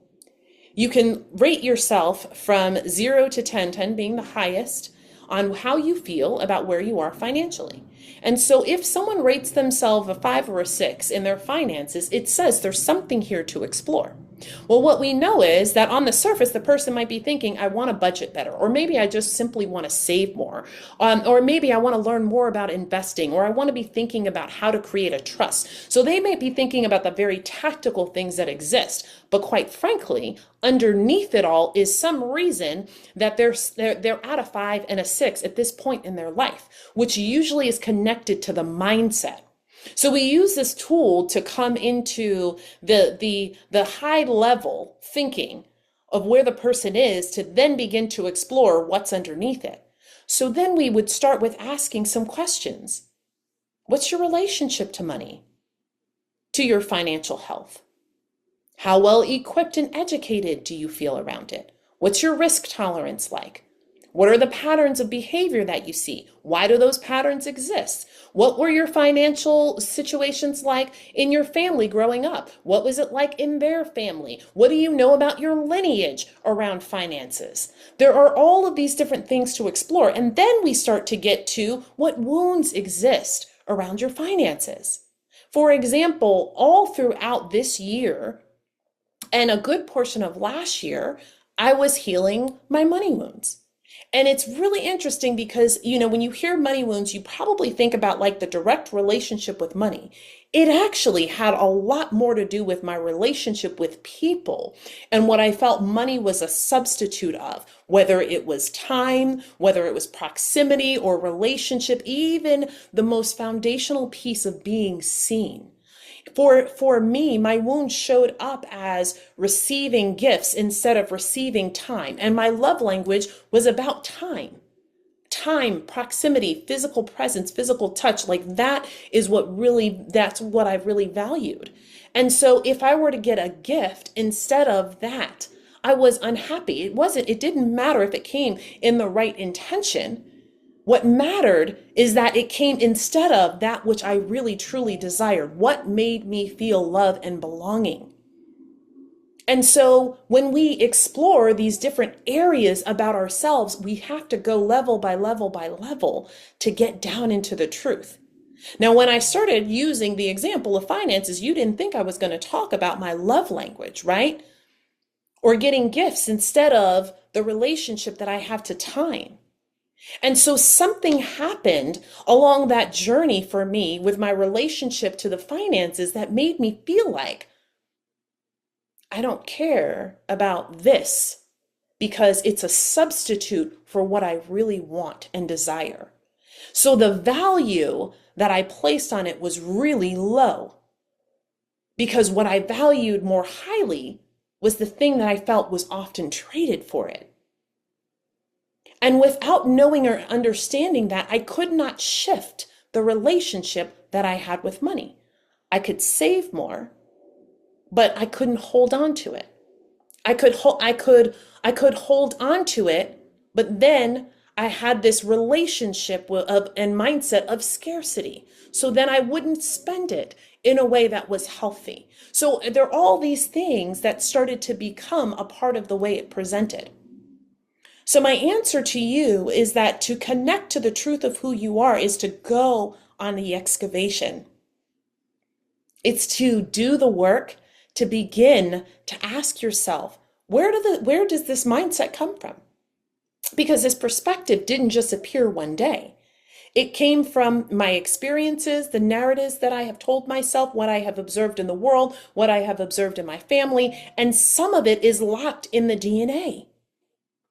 You can rate yourself from 0 to 10, 10 being the highest, on how you feel about where you are financially. And so if someone rates themselves a 5 or a 6 in their finances, it says there's something here to explore. Well, what we know is that on the surface, the person might be thinking, I want to budget better, or maybe I just simply want to save more, or maybe I want to learn more about investing, or I want to be thinking about how to create a trust. So they may be thinking about the very tactical things that exist, but quite frankly, underneath it all is some reason that they're at a 5 and a 6 at this point in their life, which usually is connected to the mindset. So we use this tool to come into the high level thinking of where the person is to then begin to explore what's underneath it. So then we would start with asking some questions. What's your relationship to money? To your financial health? How well equipped and educated do you feel around it? What's your risk tolerance like? What are the patterns of behavior that you see? Why do those patterns exist? What were your financial situations like in your family growing up? What was it like in their family? What do you know about your lineage around finances? There are all of these different things to explore. And then we start to get to what wounds exist around your finances. For example, all throughout this year and a good portion of last year, I was healing my money wounds. And it's really interesting because, when you hear money wounds, you probably think about like the direct relationship with money. It actually had a lot more to do with my relationship with people and what I felt money was a substitute of, whether it was time, whether it was proximity or relationship, even the most foundational piece of being seen. For me, my wound showed up as receiving gifts instead of receiving time. And my love language was about time. Time, proximity, physical presence, physical touch, like that's what I've really valued. And so if I were to get a gift instead of that, I was unhappy. It didn't matter if it came in the right intention. What mattered is that it came instead of that which I really truly desired, what made me feel love and belonging. And so when we explore these different areas about ourselves, we have to go level by level by level to get down into the truth. Now, when I started using the example of finances, you didn't think I was going to talk about my love language, right? or getting gifts instead of the relationship that I have to time. And so something happened along that journey for me with my relationship to the finances that made me feel like I don't care about this because it's a substitute for what I really want and desire. So the value that I placed on it was really low because what I valued more highly was the thing that I felt was often traded for it. And without knowing or understanding that, I could not shift the relationship that I had with money. I could save more, but I couldn't hold on to it. I could hold on to it, but then I had this relationship and mindset of scarcity. So then I wouldn't spend it in a way that was healthy. So there are all these things that started to become a part of the way it presented. So my answer to you is that to connect to the truth of who you are is to go on the excavation. It's to do the work, to begin to ask yourself, where does this mindset come from? Because this perspective didn't just appear one day. It came from my experiences, the narratives that I have told myself, what I have observed in the world, what I have observed in my family, and some of it is locked in the DNA.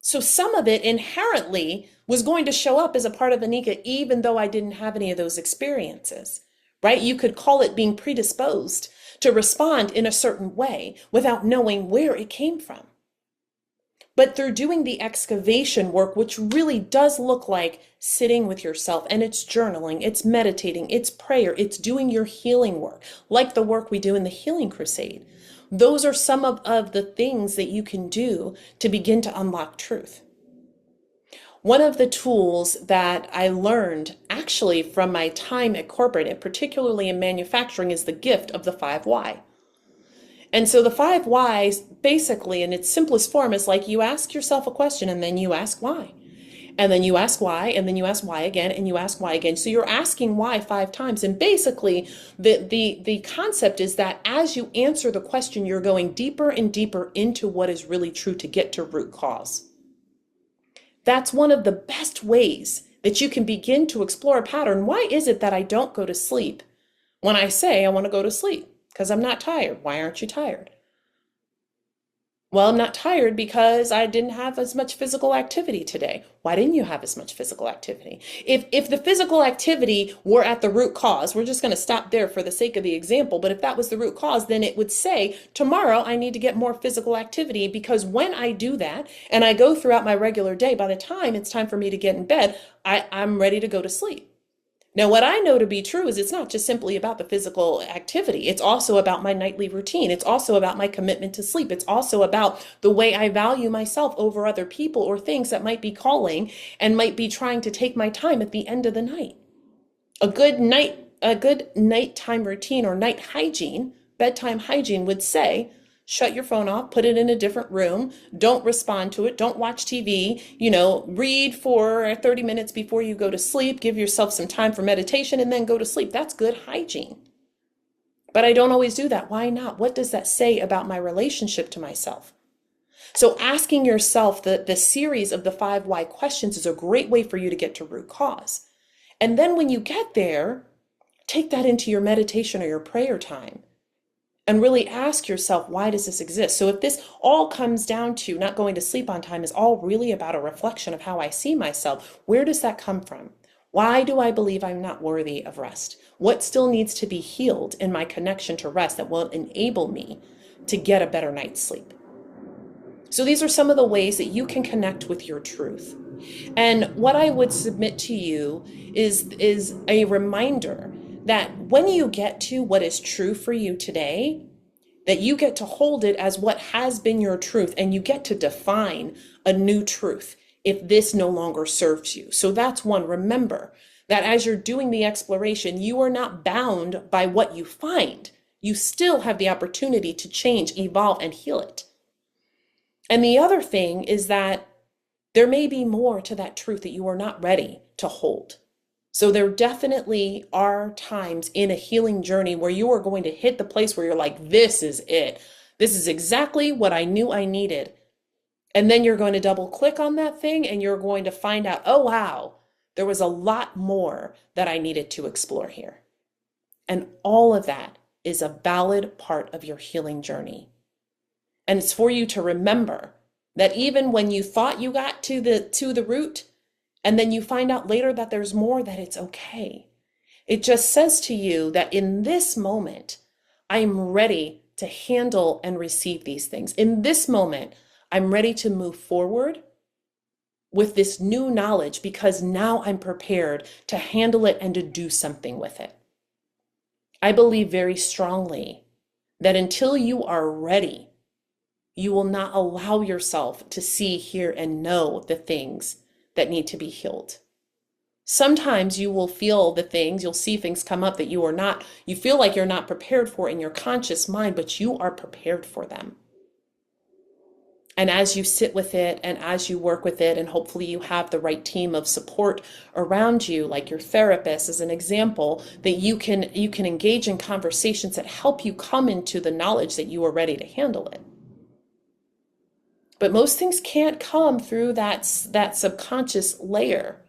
So some of it inherently was going to show up as a part of Anika, even though I didn't have any of those experiences, right? You could call it being predisposed to respond in a certain way without knowing where it came from. But through doing the excavation work, which really does look like sitting with yourself, and it's journaling, it's meditating, it's prayer, it's doing your healing work, like the work we do in the Healing Crusade. Those are some of the things that you can do to begin to unlock truth. One of the tools that I learned actually from my time at corporate, and particularly in manufacturing, is the gift of the 5 why. And so the 5 whys, basically, in its simplest form, is like you ask yourself a question and then you ask why. And then you ask why, and then you ask why again, and you ask why again. So you're asking why 5 times. And basically, the concept is that as you answer the question, you're going deeper and deeper into what is really true to get to root cause. That's one of the best ways that you can begin to explore a pattern. Why is it that I don't go to sleep when I say I want to go to sleep? Because I'm not tired. Why aren't you tired? Well, I'm not tired because I didn't have as much physical activity today. Why didn't you have as much physical activity? If the physical activity were at the root cause, we're just going to stop there for the sake of the example, but if that was the root cause, then it would say, tomorrow I need to get more physical activity, because when I do that and I go throughout my regular day, by the time it's time for me to get in bed, I'm ready to go to sleep. Now, what I know to be true is it's not just simply about the physical activity. It's also about my nightly routine. It's also about my commitment to sleep. It's also about the way I value myself over other people or things that might be calling and might be trying to take my time at the end of the night. A good nighttime routine or night hygiene, bedtime hygiene would say, shut your phone off, put it in a different room, don't respond to it, don't watch TV, read for 30 minutes before you go to sleep, give yourself some time for meditation, and then go to sleep. That's good hygiene. But I don't always do that. Why not? What does that say about my relationship to myself? So asking yourself the series of the 5 why questions is a great way for you to get to root cause. And then when you get there, take that into your meditation or your prayer time. And really ask yourself, why does this exist? So if this all comes down to not going to sleep on time is all really about a reflection of how I see myself, where does that come from? Why do I believe I'm not worthy of rest? What still needs to be healed in my connection to rest that will enable me to get a better night's sleep? So these are some of the ways that you can connect with your truth. And what I would submit to you is a reminder that when you get to what is true for you today, that you get to hold it as what has been your truth, and you get to define a new truth if this no longer serves you. So that's one. Remember that as you're doing the exploration, you are not bound by what you find. You still have the opportunity to change, evolve, and heal it. And the other thing is that there may be more to that truth that you are not ready to hold. So there definitely are times in a healing journey where you are going to hit the place where you're like, this is it. This is exactly what I knew I needed. And then you're going to double click on that thing and you're going to find out, oh, wow, there was a lot more that I needed to explore here. And all of that is a valid part of your healing journey. And it's for you to remember that even when you thought you got to the root, and then you find out later that there's more, that it's okay. It just says to you that in this moment, I'm ready to handle and receive these things. In this moment, I'm ready to move forward with this new knowledge because now I'm prepared to handle it and to do something with it. I believe very strongly that until you are ready, you will not allow yourself to see, hear, and know the things that need to be healed. Sometimes you will feel the things, you'll see things come up that you feel like you're not prepared for in your conscious mind, but you are prepared for them. And as you sit with it and as you work with it, and hopefully you have the right team of support around you, like your therapist as an example, that you can engage in conversations that help you come into the knowledge that you are ready to handle it. But most things can't come through that subconscious layer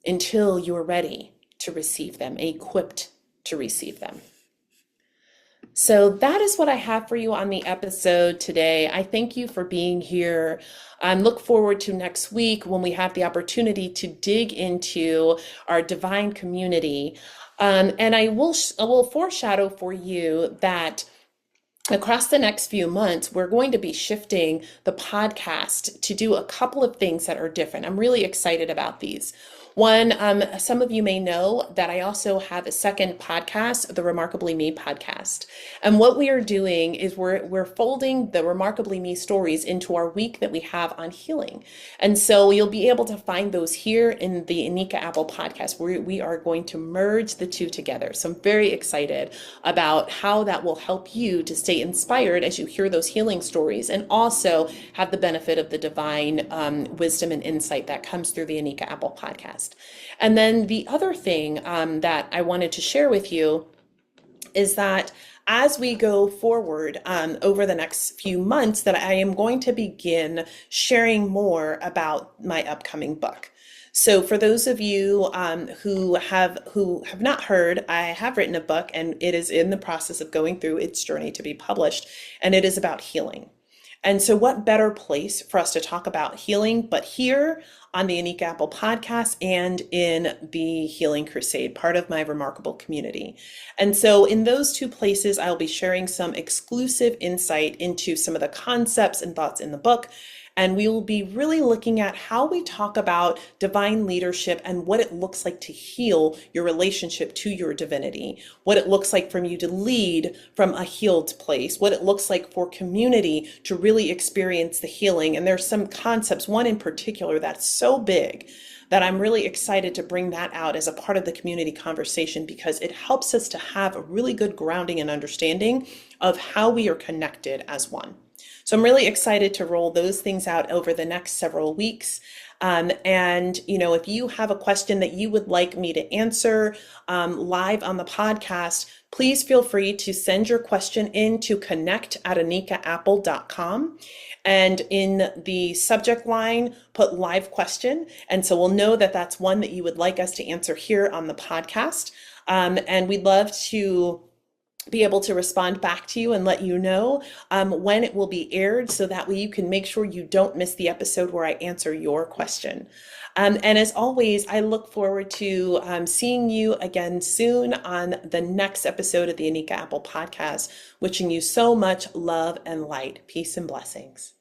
until you're ready to receive them, equipped to receive them. So that is what I have for you on the episode today. I thank you for being here. I look forward to next week when we have the opportunity to dig into our divine community. And I will foreshadow for you that across the next few months, we're going to be shifting the podcast to do a couple of things that are different. I'm really excited about these. One, some of you may know that I also have a second podcast, the Remarkably Me podcast. And what we are doing is we're folding the Remarkably Me stories into our week that we have on healing. And so you'll be able to find those here in the Anika Apple podcast, where we are going to merge the two together. So I'm very excited about how that will help you to stay inspired as you hear those healing stories, and also have the benefit of the divine wisdom and insight that comes through the Anika Apple podcast. And then the other thing that I wanted to share with you is that as we go forward over the next few months, that I am going to begin sharing more about my upcoming book. So for those of you who have not heard, I have written a book, and it is in the process of going through its journey to be published, and it is about healing. And so what better place for us to talk about healing but here on the Anika Apple podcast and in the Healing Crusade, part of my remarkable community. And so in those two places, I'll be sharing some exclusive insight into some of the concepts and thoughts in the book. And we will be really looking at how we talk about divine leadership and what it looks like to heal your relationship to your divinity, what it looks like for you to lead from a healed place, what it looks like for community to really experience the healing. And there's some concepts, one in particular that's so big that I'm really excited to bring that out as a part of the community conversation, because it helps us to have a really good grounding and understanding of how we are connected as one. So I'm really excited to roll those things out over the next several weeks. And, if you have a question that you would like me to answer live on the podcast, please feel free to send your question in to connect@anikaapple.com. And in the subject line, put live question. And so we'll know that that's one that you would like us to answer here on the podcast. And we'd love to be able to respond back to you and let you know when it will be aired, so that way you can make sure you don't miss the episode where I answer your question. And as always, I look forward to seeing you again soon on the next episode of the Anika Apple podcast. Wishing you so much love and light, peace and blessings.